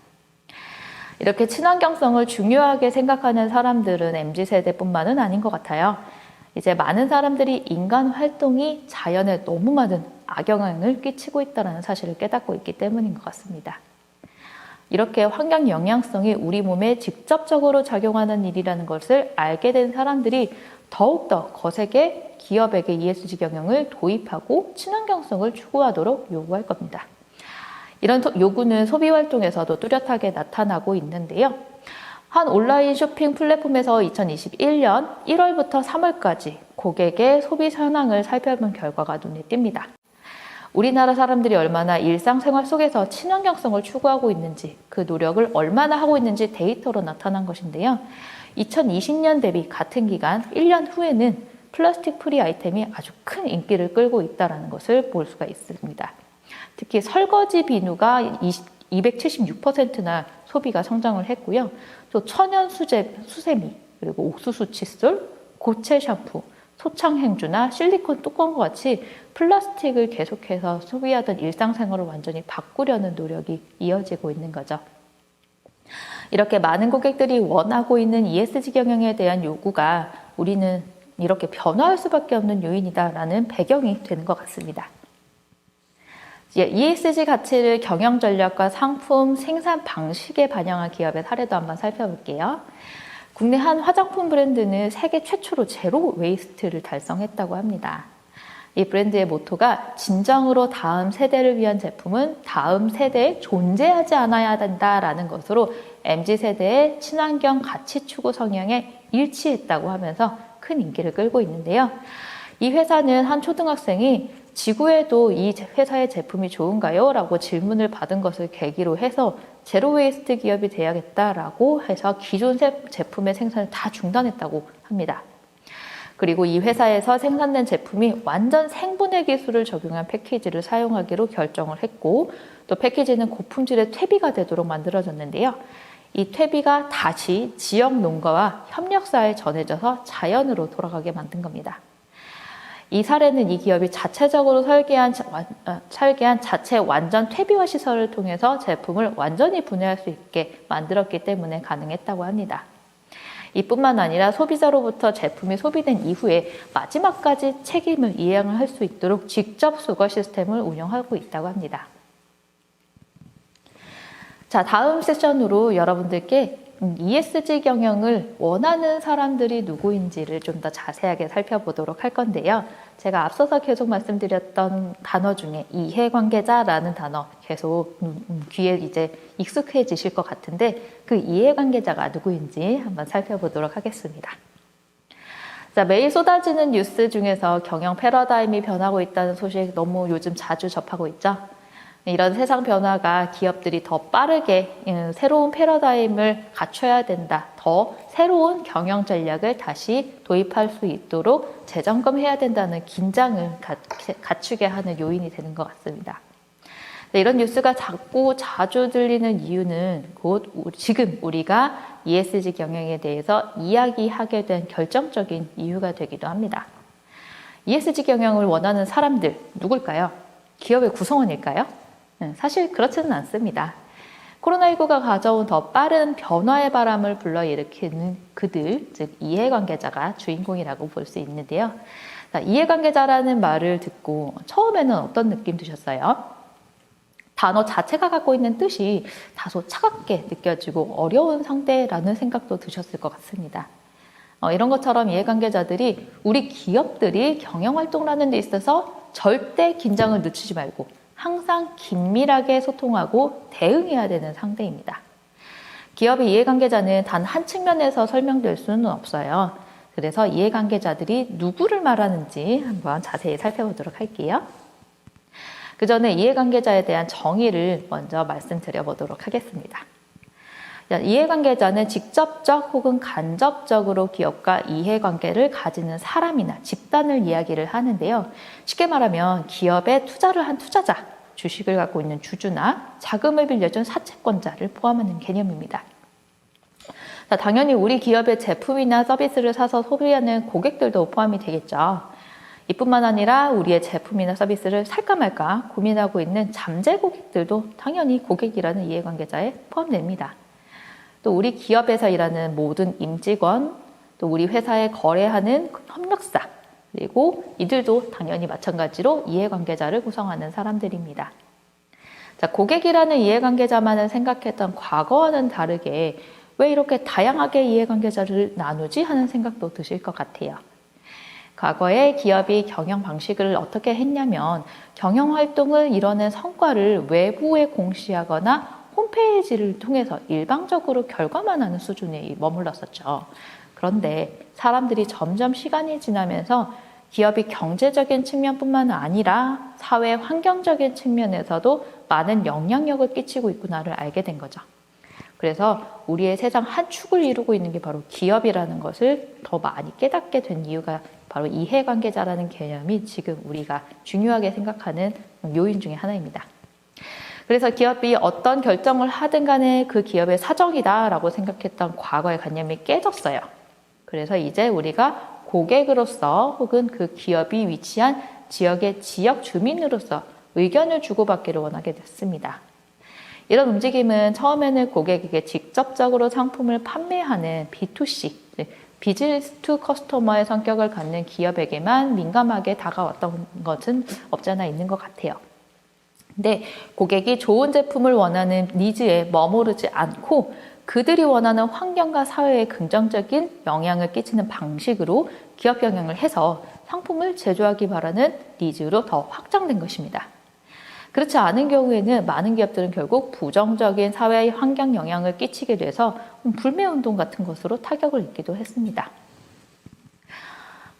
Speaker 1: 이렇게 친환경성을 중요하게 생각하는 사람들은 MZ세대뿐만은 아닌 것 같아요. 이제 많은 사람들이 인간 활동이 자연에 너무 많은 악영향을 끼치고 있다는 사실을 깨닫고 있기 때문인 것 같습니다. 이렇게 환경 영향성이 우리 몸에 직접적으로 작용하는 일이라는 것을 알게 된 사람들이 더욱더 거세게 기업에게 ESG 경영을 도입하고 친환경성을 추구하도록 요구할 겁니다. 이런 요구는 소비 활동에서도 뚜렷하게 나타나고 있는데요. 한 온라인 쇼핑 플랫폼에서 2021년 1월부터 3월까지 고객의 소비 현황을 살펴본 결과가 눈에 띕니다. 우리나라 사람들이 얼마나 일상생활 속에서 친환경성을 추구하고 있는지, 그 노력을 얼마나 하고 있는지 데이터로 나타난 것인데요. 2020년 대비 같은 기간 1년 후에는 플라스틱 프리 아이템이 아주 큰 인기를 끌고 있다는 것을 볼 수가 있습니다. 특히 설거지 비누가 276%나 소비가 성장을 했고요. 또 천연 수세미, 그리고 옥수수 칫솔, 고체 샴푸, 소창행주나 실리콘 뚜껑과 같이 플라스틱을 계속해서 소비하던 일상생활을 완전히 바꾸려는 노력이 이어지고 있는 거죠. 이렇게 많은 고객들이 원하고 있는 ESG 경영에 대한 요구가 우리는 이렇게 변화할 수밖에 없는 요인이다라는 배경이 되는 것 같습니다. ESG 가치를 경영 전략과 상품 생산 방식에 반영한 기업의 사례도 한번 살펴볼게요. 국내 한 화장품 브랜드는 세계 최초로 제로 웨이스트를 달성했다고 합니다. 이 브랜드의 모토가 진정으로 다음 세대를 위한 제품은 다음 세대에 존재하지 않아야 된다라는 것으로 MZ세대의 친환경 가치 추구 성향에 일치했다고 하면서 큰 인기를 끌고 있는데요. 이 회사는 한 초등학생이 지구에도 이 회사의 제품이 좋은가요? 라고 질문을 받은 것을 계기로 해서 제로 웨이스트 기업이 돼야겠다라고 해서 기존 제품의 생산을 다 중단했다고 합니다. 그리고 이 회사에서 생산된 제품이 완전 생분해 기술을 적용한 패키지를 사용하기로 결정을 했고, 또 패키지는 고품질의 퇴비가 되도록 만들어졌는데요. 이 퇴비가 다시 지역 농가와 협력사에 전해져서 자연으로 돌아가게 만든 겁니다. 이 사례는 이 기업이 자체적으로 설계한 자체 완전 퇴비화 시설을 통해서 제품을 완전히 분해할 수 있게 만들었기 때문에 가능했다고 합니다. 이뿐만 아니라 소비자로부터 제품이 소비된 이후에 마지막까지 책임을 이행할 수 있도록 직접 수거 시스템을 운영하고 있다고 합니다. 자, 다음 세션으로 여러분들께 ESG 경영을 원하는 사람들이 누구인지를 좀 더 자세하게 살펴보도록 할 건데요. 제가 앞서서 계속 말씀드렸던 단어 중에 이해관계자라는 단어 계속 귀에 이제 익숙해지실 것 같은데, 그 이해관계자가 누구인지 한번 살펴보도록 하겠습니다. 자, 매일 쏟아지는 뉴스 중에서 경영 패러다임이 변하고 있다는 소식 너무 요즘 자주 접하고 있죠. 이런 세상 변화가 기업들이 더 빠르게 새로운 패러다임을 갖춰야 된다. 더 새로운 경영 전략을 다시 도입할 수 있도록 재점검해야 된다는 긴장을 갖추게 하는 요인이 되는 것 같습니다. 이런 뉴스가 자주 들리는 이유는 곧 지금 우리가 ESG 경영에 대해서 이야기하게 된 결정적인 이유가 되기도 합니다. ESG 경영을 원하는 사람들 누굴까요? 기업의 구성원일까요? 사실 그렇지는 않습니다. 코로나19가 가져온 더 빠른 변화의 바람을 불러일으키는 그들, 즉 이해관계자가 주인공이라고 볼 수 있는데요. 자, 이해관계자라는 말을 듣고 처음에는 어떤 느낌 드셨어요? 단어 자체가 갖고 있는 뜻이 다소 차갑게 느껴지고 어려운 상대라는 생각도 드셨을 것 같습니다. 이런 것처럼 이해관계자들이 우리 기업들이 경영활동을 하는 데 있어서 절대 긴장을 늦추지 말고 항상 긴밀하게 소통하고 대응해야 되는 상대입니다. 기업의 이해관계자는 단 한 측면에서 설명될 수는 없어요. 그래서 이해관계자들이 누구를 말하는지 한번 자세히 살펴보도록 할게요. 그 전에 이해관계자에 대한 정의를 먼저 말씀드려 보도록 하겠습니다. 이해관계자는 직접적 혹은 간접적으로 기업과 이해관계를 가지는 사람이나 집단을 이야기를 하는데요. 쉽게 말하면 기업에 투자를 한 투자자, 주식을 갖고 있는 주주나 자금을 빌려준 사채권자를 포함하는 개념입니다. 당연히 우리 기업의 제품이나 서비스를 사서 소비하는 고객들도 포함이 되겠죠. 이뿐만 아니라 우리의 제품이나 서비스를 살까 말까 고민하고 있는 잠재 고객들도 당연히 고객이라는 이해관계자에 포함됩니다. 또 우리 기업에서 일하는 모든 임직원, 또 우리 회사에 거래하는 협력사, 그리고 이들도 당연히 마찬가지로 이해관계자를 구성하는 사람들입니다. 고객이라는 이해관계자만을 생각했던 과거와는 다르게 왜 이렇게 다양하게 이해관계자를 나누지 하는 생각도 드실 것 같아요. 과거에 기업이 경영 방식을 어떻게 했냐면 경영 활동을 이뤄낸 성과를 외부에 공시하거나 홈페이지를 통해서 일방적으로 결과만 하는 수준에 머물렀었죠. 그런데 사람들이 점점 시간이 지나면서 기업이 경제적인 측면뿐만 아니라 사회 환경적인 측면에서도 많은 영향력을 끼치고 있구나를 알게 된 거죠. 그래서 우리의 세상 한 축을 이루고 있는 게 바로 기업이라는 것을 더 많이 깨닫게 된 이유가 바로 이해관계자라는 개념이 지금 우리가 중요하게 생각하는 요인 중에 하나입니다. 그래서 기업이 어떤 결정을 하든 간에 그 기업의 사정이다라고 생각했던 과거의 관념이 깨졌어요. 그래서 이제 우리가 고객으로서 혹은 그 기업이 위치한 지역의 지역 주민으로서 의견을 주고받기를 원하게 됐습니다. 이런 움직임은 처음에는 고객에게 직접적으로 상품을 판매하는 B2C, 비즈니스 투 커스터머의 성격을 갖는 기업에게만 민감하게 다가왔던 것은 없지 않아 있는 것 같아요. 근데 고객이 좋은 제품을 원하는 니즈에 머무르지 않고 그들이 원하는 환경과 사회에 긍정적인 영향을 끼치는 방식으로 기업 경영을 해서 상품을 제조하기 바라는 니즈로 더 확장된 것입니다. 그렇지 않은 경우에는 많은 기업들은 결국 부정적인 사회 환경 영향을 끼치게 돼서 불매운동 같은 것으로 타격을 입기도 했습니다.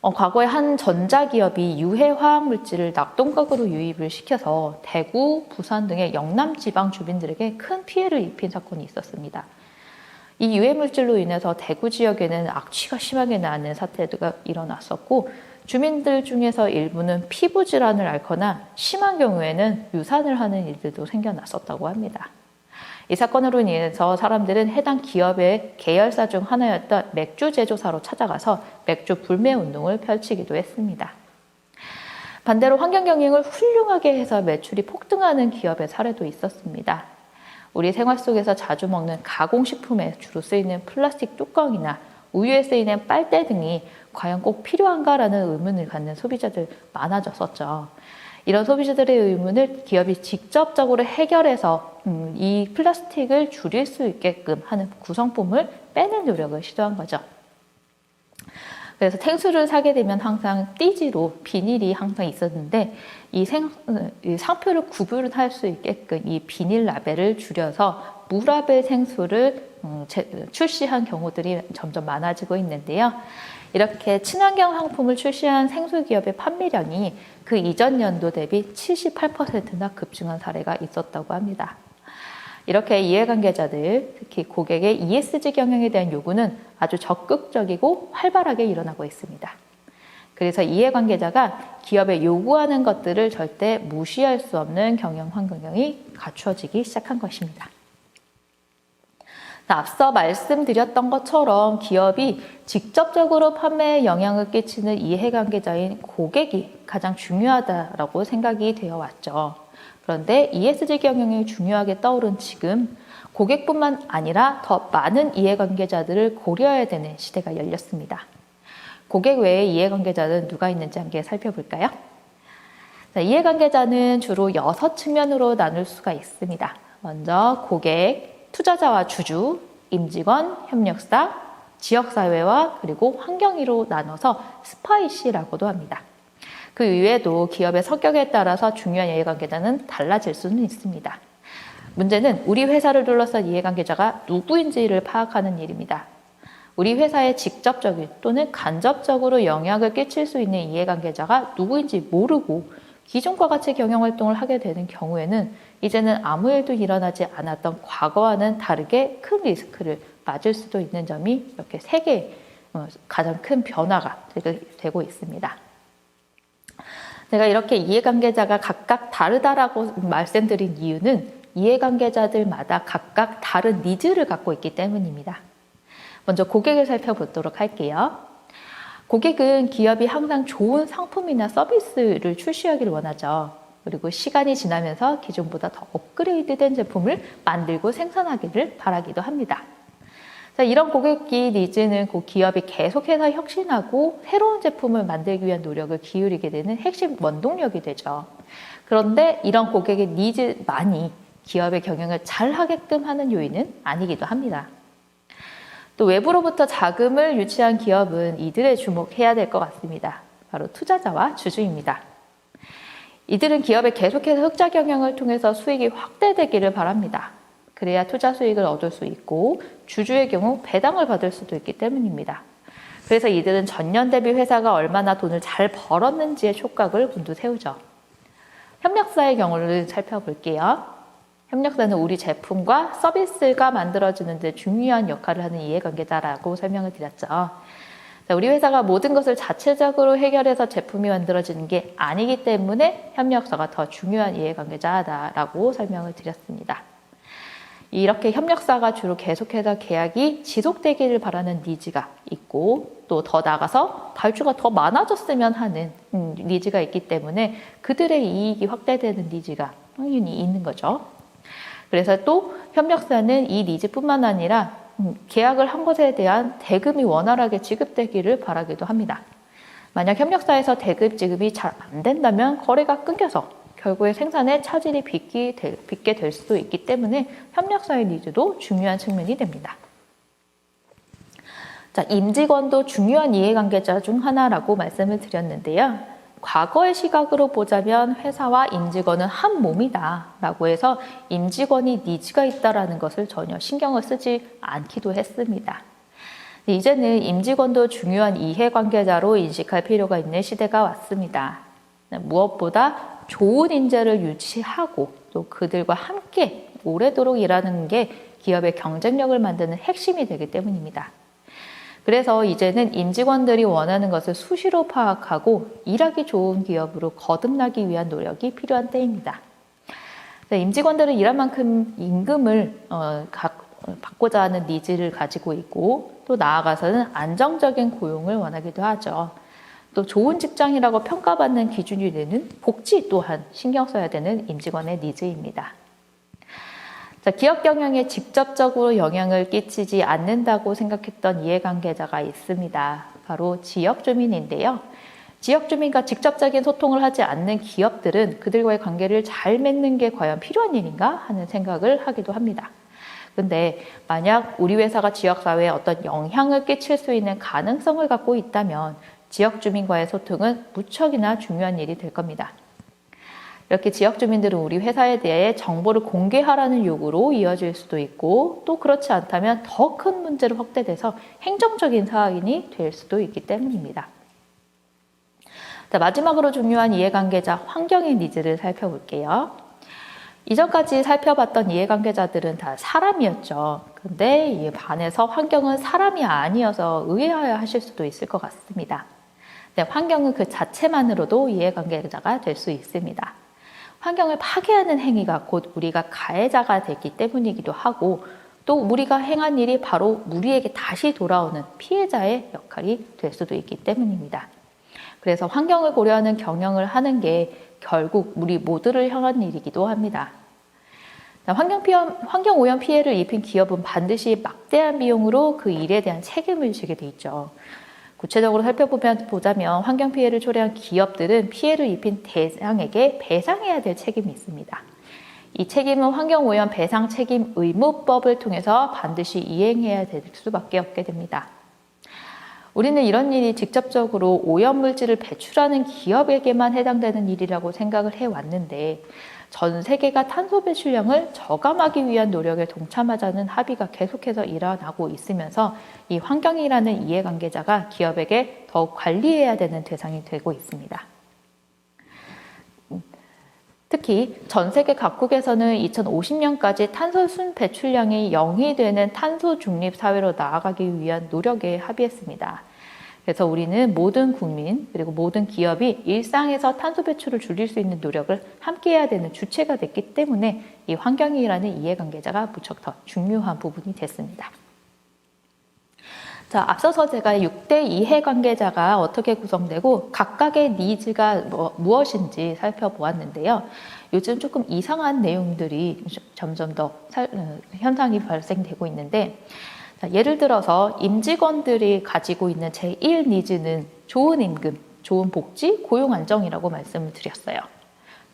Speaker 1: 과거에 한 전자기업이 유해화학물질을 낙동강으로 유입을 시켜서 대구, 부산 등의 영남 지방 주민들에게 큰 피해를 입힌 사건이 있었습니다. 이 유해물질로 인해서 대구 지역에는 악취가 심하게 나는 사태가 일어났었고 주민들 중에서 일부는 피부 질환을 앓거나 심한 경우에는 유산을 하는 일들도 생겨났었다고 합니다. 이 사건으로 인해서 사람들은 해당 기업의 계열사 중 하나였던 맥주 제조사로 찾아가서 맥주 불매 운동을 펼치기도 했습니다. 반대로 환경 경영을 훌륭하게 해서 매출이 폭등하는 기업의 사례도 있었습니다. 우리 생활 속에서 자주 먹는 가공식품에 주로 쓰이는 플라스틱 뚜껑이나 우유에 쓰이는 빨대 등이 과연 꼭 필요한가라는 의문을 갖는 소비자들 많아졌었죠. 이런 소비자들의 의문을 기업이 직접적으로 해결해서 이 플라스틱을 줄일 수 있게끔 하는 구성품을 빼낼 노력을 시도한 거죠. 그래서 생수를 사게 되면 항상 띠지로 비닐이 항상 있었는데 이 상표를 구분할 수 있게끔 이 비닐 라벨을 줄여서 무라벨 생수를 출시한 경우들이 점점 많아지고 있는데요. 이렇게 친환경 상품을 출시한 생수 기업의 판매량이 그 이전 연도 대비 78%나 급증한 사례가 있었다고 합니다. 이렇게 이해관계자들, 특히 고객의 ESG 경영에 대한 요구는 아주 적극적이고 활발하게 일어나고 있습니다. 그래서 이해관계자가 기업에 요구하는 것들을 절대 무시할 수 없는 경영 환경이 갖추어지기 시작한 것입니다. 앞서 말씀드렸던 것처럼 기업이 직접적으로 판매에 영향을 끼치는 이해관계자인 고객이 가장 중요하다고 생각이 되어 왔죠. 그런데 ESG 경영이 중요하게 떠오른 지금 고객뿐만 아니라 더 많은 이해관계자들을 고려해야 되는 시대가 열렸습니다. 고객 외에 이해관계자는 누가 있는지 함께 살펴볼까요? 이해관계자는 주로 6측면으로 나눌 수가 있습니다. 먼저 고객, 투자자와 주주, 임직원, 협력사, 지역사회와 그리고 환경위로 나눠서 스파이시라고도 합니다. 그 이외에도 기업의 성격에 따라서 중요한 이해관계자는 달라질 수는 있습니다. 문제는 우리 회사를 둘러싼 이해관계자가 누구인지를 파악하는 일입니다. 우리 회사에 직접적인 또는 간접적으로 영향을 끼칠 수 있는 이해관계자가 누구인지 모르고 기존과 같이 경영활동을 하게 되는 경우에는 이제는 아무 일도 일어나지 않았던 과거와는 다르게 큰 리스크를 맞을 수도 있는 점이 이렇게 세 개의 가장 큰 변화가 되고 있습니다. 제가 이렇게 이해관계자가 각각 다르다라고 말씀드린 이유는 이해관계자들마다 각각 다른 니즈를 갖고 있기 때문입니다. 먼저 고객을 살펴보도록 할게요. 고객은 기업이 항상 좋은 상품이나 서비스를 출시하기를 원하죠. 그리고 시간이 지나면서 기존보다 더 업그레이드된 제품을 만들고 생산하기를 바라기도 합니다. 자, 이런 고객의 니즈는 그 기업이 계속해서 혁신하고 새로운 제품을 만들기 위한 노력을 기울이게 되는 핵심 원동력이 되죠. 그런데 이런 고객의 니즈만이 기업의 경영을 잘 하게끔 하는 요인은 아니기도 합니다. 또 외부로부터 자금을 유치한 기업은 이들에 주목해야 될 것 같습니다. 바로 투자자와 주주입니다. 이들은 기업에 계속해서 흑자 경영을 통해서 수익이 확대되기를 바랍니다. 그래야 투자 수익을 얻을 수 있고 주주의 경우 배당을 받을 수도 있기 때문입니다. 그래서 이들은 전년 대비 회사가 얼마나 돈을 잘 벌었는지의 촉각을 곤두세우죠. 협력사의 경우를 살펴볼게요. 협력사는 우리 제품과 서비스가 만들어지는 데 중요한 역할을 하는 이해관계자라고 설명을 드렸죠. 우리 회사가 모든 것을 자체적으로 해결해서 제품이 만들어지는 게 아니기 때문에 협력사가 더 중요한 이해관계자다라고 설명을 드렸습니다. 이렇게 협력사가 주로 계속해서 계약이 지속되기를 바라는 니즈가 있고 또 더 나아가서 발주가 더 많아졌으면 하는 니즈가 있기 때문에 그들의 이익이 확대되는 니즈가 당연히 있는 거죠. 그래서 또 협력사는 이 니즈뿐만 아니라 계약을 한 것에 대한 대금이 원활하게 지급되기를 바라기도 합니다. 만약 협력사에서 대금 지급이 잘 안 된다면 거래가 끊겨서 결국에 생산에 차질이 빚게 될 수도 있기 때문에 협력사의 니즈도 중요한 측면이 됩니다. 자, 임직원도 중요한 이해관계자 중 하나라고 말씀을 드렸는데요. 과거의 시각으로 보자면 회사와 임직원은 한 몸이다 라고 해서 임직원이 니즈가 있다라는 것을 전혀 신경을 쓰지 않기도 했습니다. 이제는 임직원도 중요한 이해관계자로 인식할 필요가 있는 시대가 왔습니다. 무엇보다 좋은 인재를 유치하고 또 그들과 함께 오래도록 일하는 게 기업의 경쟁력을 만드는 핵심이 되기 때문입니다. 그래서 이제는 임직원들이 원하는 것을 수시로 파악하고 일하기 좋은 기업으로 거듭나기 위한 노력이 필요한 때입니다. 임직원들은 일한 만큼 임금을 받고자 하는 니즈를 가지고 있고 또 나아가서는 안정적인 고용을 원하기도 하죠. 또 좋은 직장이라고 평가받는 기준이 되는 복지 또한 신경 써야 되는 임직원의 니즈입니다. 자, 기업 경영에 직접적으로 영향을 끼치지 않는다고 생각했던 이해관계자가 있습니다. 바로 지역 주민인데요. 지역 주민과 직접적인 소통을 하지 않는 기업들은 그들과의 관계를 잘 맺는 게 과연 필요한 일인가 하는 생각을 하기도 합니다. 근데 만약 우리 회사가 지역사회에 어떤 영향을 끼칠 수 있는 가능성을 갖고 있다면 지역 주민과의 소통은 무척이나 중요한 일이 될 겁니다. 이렇게 지역 주민들은 우리 회사에 대해 정보를 공개하라는 요구로 이어질 수도 있고 또 그렇지 않다면 더 큰 문제로 확대돼서 행정적인 사안이 될 수도 있기 때문입니다. 자, 마지막으로 중요한 이해관계자 환경의 니즈를 살펴볼게요. 이전까지 살펴봤던 이해관계자들은 다 사람이었죠. 근데 이에 반해서 환경은 사람이 아니어서 의아해하실 수도 있을 것 같습니다. 네, 환경은 그 자체만으로도 이해관계자가 될 수 있습니다. 환경을 파괴하는 행위가 곧 우리가 가해자가 되기 때문이기도 하고 또 우리가 행한 일이 바로 우리에게 다시 돌아오는 피해자의 역할이 될 수도 있기 때문입니다. 그래서 환경을 고려하는 경영을 하는 게 결국 우리 모두를 향한 일이기도 합니다. 환경오염 피해를 입힌 기업은 반드시 막대한 비용으로 그 일에 대한 책임을 지게 돼 있죠. 구체적으로 살펴보자면 환경 피해를 초래한 기업들은 피해를 입힌 대상에게 배상해야 될 책임이 있습니다. 이 책임은 환경오염 배상 책임 의무법을 통해서 반드시 이행해야 될 수밖에 없게 됩니다. 우리는 이런 일이 직접적으로 오염물질을 배출하는 기업에게만 해당되는 일이라고 생각을 해왔는데 전 세계가 탄소 배출량을 저감하기 위한 노력에 동참하자는 합의가 계속해서 일어나고 있으면서 이 환경이라는 이해관계자가 기업에게 더욱 관리해야 되는 대상이 되고 있습니다. 특히 전 세계 각국에서는 2050년까지 탄소 순 배출량이 0이 되는 탄소 중립 사회로 나아가기 위한 노력에 합의했습니다. 그래서 우리는 모든 국민 그리고 모든 기업이 일상에서 탄소 배출을 줄일 수 있는 노력을 함께해야 되는 주체가 됐기 때문에 이 환경이라는 이해관계자가 무척 더 중요한 부분이 됐습니다. 자, 앞서서 제가 6대 이해관계자가 어떻게 구성되고 각각의 니즈가 무엇인지 살펴보았는데요. 요즘 조금 이상한 내용들이 점점 더 현상이 발생되고 있는데, 자, 예를 들어서 임직원들이 가지고 있는 제1 니즈는 좋은 임금, 좋은 복지, 고용 안정이라고 말씀을 드렸어요.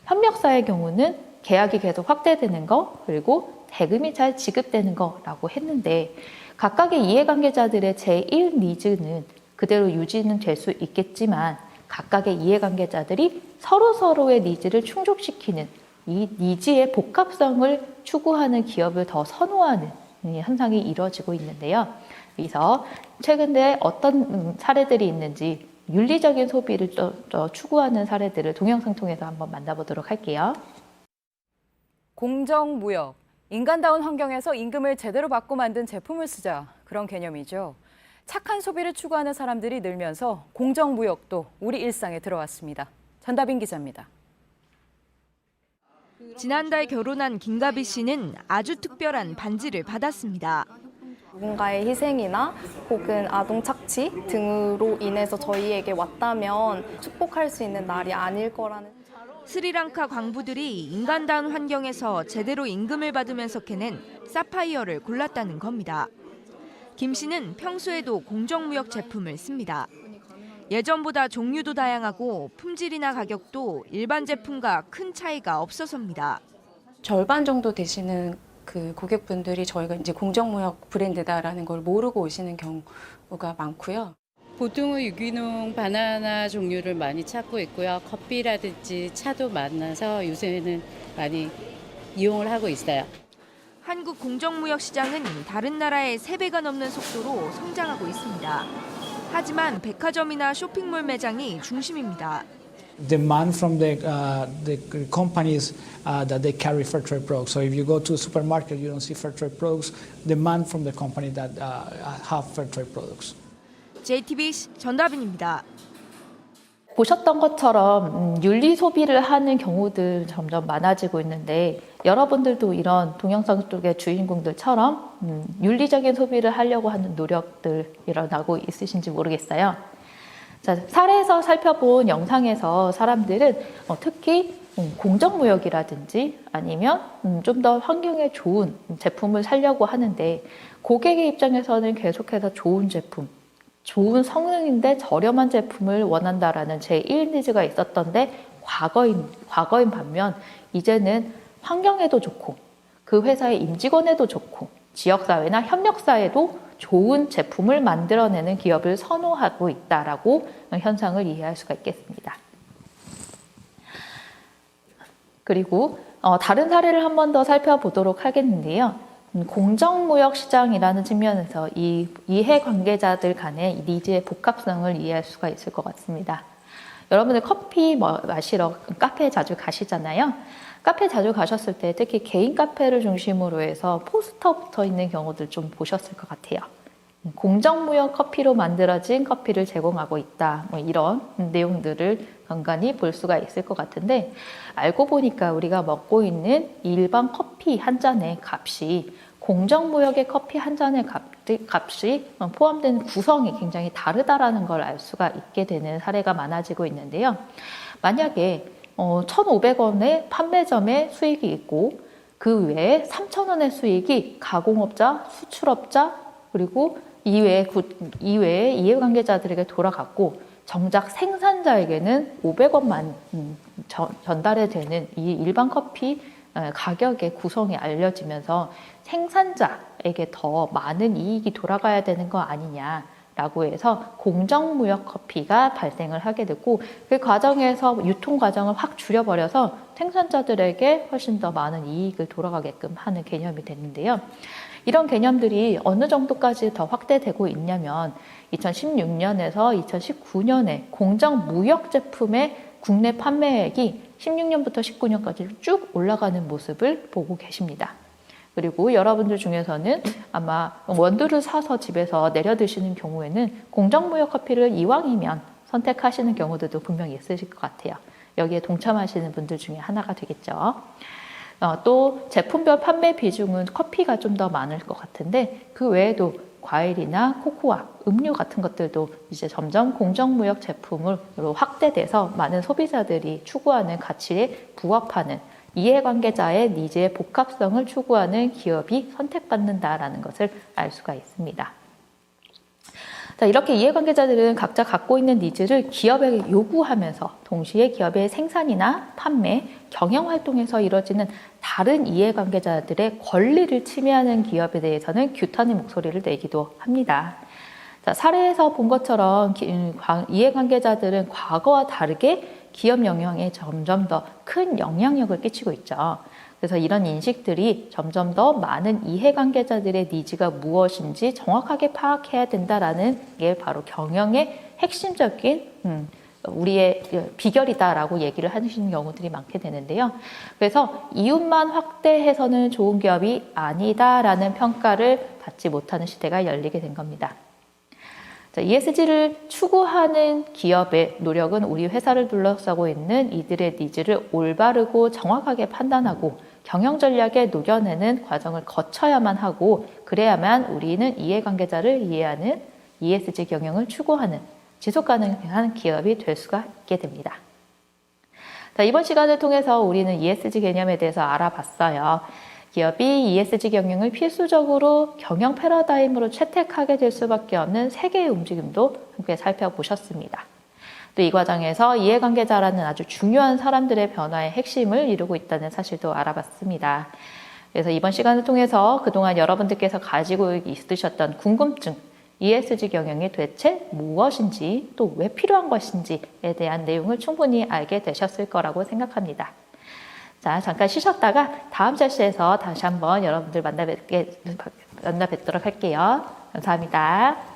Speaker 1: 협력사의 경우는 계약이 계속 확대되는 거, 그리고 대금이 잘 지급되는 거라고 했는데, 각각의 이해관계자들의 제1 니즈는 그대로 유지는 될 수 있겠지만 각각의 이해관계자들이 서로서로의 니즈를 충족시키는 이 니즈의 복합성을 추구하는 기업을 더 선호하는 현상이 이루어지고 있는데요. 그래서 최근에 어떤 사례들이 있는지 윤리적인 소비를 추구하는 사례들을 동영상 통해서 한번 만나보도록 할게요.
Speaker 3: 공정무역. 인간다운 환경에서 임금을 제대로 받고 만든 제품을 쓰자, 그런 개념이죠. 착한 소비를 추구하는 사람들이 늘면서 공정무역도 우리 일상에 들어왔습니다. 전다빈 기자입니다.
Speaker 4: 지난달 결혼한 김가비 씨는 아주 특별한 반지를 받았습니다.
Speaker 5: 누군가의 희생이나 혹은 아동 착취 등으로 인해서 저희에게 왔다면 축복할 수 있는 날이 아닐 거라는.
Speaker 4: 스리랑카 광부들이 인간다운 환경에서 제대로 임금을 받으면서 캐낸 사파이어를 골랐다는 겁니다. 김 씨는 평소에도 공정무역 제품을 씁니다. 예전보다 종류도 다양하고 품질이나 가격도 일반 제품과 큰 차이가 없어서입니다.
Speaker 6: 절반 정도 되시는 그 고객분들이 저희가 이제 공정무역 브랜드다라는 걸 모르고 오시는 경우가 많고요.
Speaker 7: 보통은 유기농 바나나 종류를 많이 찾고 있고요. 커피라든지 차도 많아서 요새는 많이 이용을 하고 있어요.
Speaker 4: 한국 공정무역 시장은 다른 나라의 3배가 넘는 속도로 성장하고 있습니다. 하지만 백화점이나 쇼핑몰 매장이 중심입니다.
Speaker 8: Demand from the companies that they carry fair trade products. So if you go to a supermarket, you don't see fair trade products. Demand from the company that have fair trade products.
Speaker 4: JTBC 전다빈입니다.
Speaker 1: 보셨던 것처럼 윤리 소비를 하는 경우들 점점 많아지고 있는데 여러분들도 이런 동영상 속의 주인공들처럼 윤리적인 소비를 하려고 하는 노력들 일어나고 있으신지 모르겠어요. 자, 사례에서 살펴본 영상에서 사람들은 특히 공정무역이라든지 아니면 좀 더 환경에 좋은 제품을 사려고 하는데 고객의 입장에서는 계속해서 좋은 제품, 좋은 성능인데 저렴한 제품을 원한다라는 제1 니즈가 있었던데 과거인 반면 이제는 환경에도 좋고 그 회사의 임직원에도 좋고 지역사회나 협력사회도 좋은 제품을 만들어내는 기업을 선호하고 있다라고 현상을 이해할 수가 있겠습니다. 그리고 다른 사례를 한 번 더 살펴보도록 하겠는데요. 공정무역 시장이라는 측면에서 이 이해관계자들 간의 니즈의 복합성을 이해할 수가 있을 것 같습니다. 여러분들 커피 마시러 카페에 자주 가시잖아요. 카페 자주 가셨을 때 특히 개인 카페를 중심으로 해서 포스터 붙어 있는 경우들 좀 보셨을 것 같아요. 공정무역 커피로 만들어진 커피를 제공하고 있다. 이런 내용들을 간간히 볼 수가 있을 것 같은데 알고 보니까 우리가 먹고 있는 일반 커피 한 잔의 값이 공정무역의 커피 한 잔의 값이 포함된 구성이 굉장히 다르다라는 걸 알 수가 있게 되는 사례가 많아지고 있는데요. 만약에 1,500원의 판매점의 수익이 있고 그 외에 3,000원의 수익이 가공업자, 수출업자 그리고 이외에 이해관계자들에게 돌아갔고 정작 생산자에게는 500원만 전달이 되는 이 일반 커피 가격의 구성이 알려지면서 생산자에게 더 많은 이익이 돌아가야 되는 거 아니냐라고 해서 공정무역 커피가 발생을 하게 됐고 그 과정에서 유통 과정을 확 줄여버려서 생산자들에게 훨씬 더 많은 이익을 돌아가게끔 하는 개념이 됐는데요. 이런 개념들이 어느 정도까지 더 확대되고 있냐면 2016년에서 2019년에 공정무역 제품의 국내 판매액이 16년부터 19년까지 쭉 올라가는 모습을 보고 계십니다. 그리고 여러분들 중에서는 아마 원두를 사서 집에서 내려 드시는 경우에는 공정무역 커피를 이왕이면 선택하시는 경우들도 분명히 있으실 것 같아요. 여기에 동참하시는 분들 중에 하나가 되겠죠. 또 제품별 판매 비중은 커피가 좀 더 많을 것 같은데 그 외에도 과일이나 코코아, 음료 같은 것들도 이제 점점 공정무역 제품으로 확대돼서 많은 소비자들이 추구하는 가치에 부합하는 이해관계자의 니즈의 복합성을 추구하는 기업이 선택받는다라는 것을 알 수가 있습니다. 자, 이렇게 이해관계자들은 각자 갖고 있는 니즈를 기업에게 요구하면서 동시에 기업의 생산이나 판매, 경영활동에서 이뤄지는 다른 이해관계자들의 권리를 침해하는 기업에 대해서는 규탄의 목소리를 내기도 합니다. 자, 사례에서 본 것처럼 이해관계자들은 과거와 다르게 기업 영향에 점점 더 큰 영향력을 끼치고 있죠. 그래서 이런 인식들이 점점 더 많은 이해관계자들의 니즈가 무엇인지 정확하게 파악해야 된다라는 게 바로 경영의 핵심적인 우리의 비결이다라고 얘기를 하시는 경우들이 많게 되는데요. 그래서 이윤만 확대해서는 좋은 기업이 아니다라는 평가를 받지 못하는 시대가 열리게 된 겁니다. ESG를 추구하는 기업의 노력은 우리 회사를 둘러싸고 있는 이들의 니즈를 올바르고 정확하게 판단하고 경영 전략에 녹여내는 과정을 거쳐야만 하고 그래야만 우리는 이해관계자를 이해하는 ESG 경영을 추구하는 지속 가능한 기업이 될 수가 있게 됩니다. 자, 이번 시간을 통해서 우리는 ESG 개념에 대해서 알아봤어요. 기업이 ESG 경영을 필수적으로 경영 패러다임으로 채택하게 될 수밖에 없는 세계의 움직임도 함께 살펴보셨습니다. 또 이 과정에서 이해관계자라는 아주 중요한 사람들의 변화의 핵심을 이루고 있다는 사실도 알아봤습니다. 그래서 이번 시간을 통해서 그동안 여러분들께서 가지고 있으셨던 궁금증, ESG 경영이 대체 무엇인지 또 왜 필요한 것인지에 대한 내용을 충분히 알게 되셨을 거라고 생각합니다. 자, 잠깐 쉬셨다가 다음 세시에서 다시 한번 여러분들 만나 뵙도록 할게요. 감사합니다.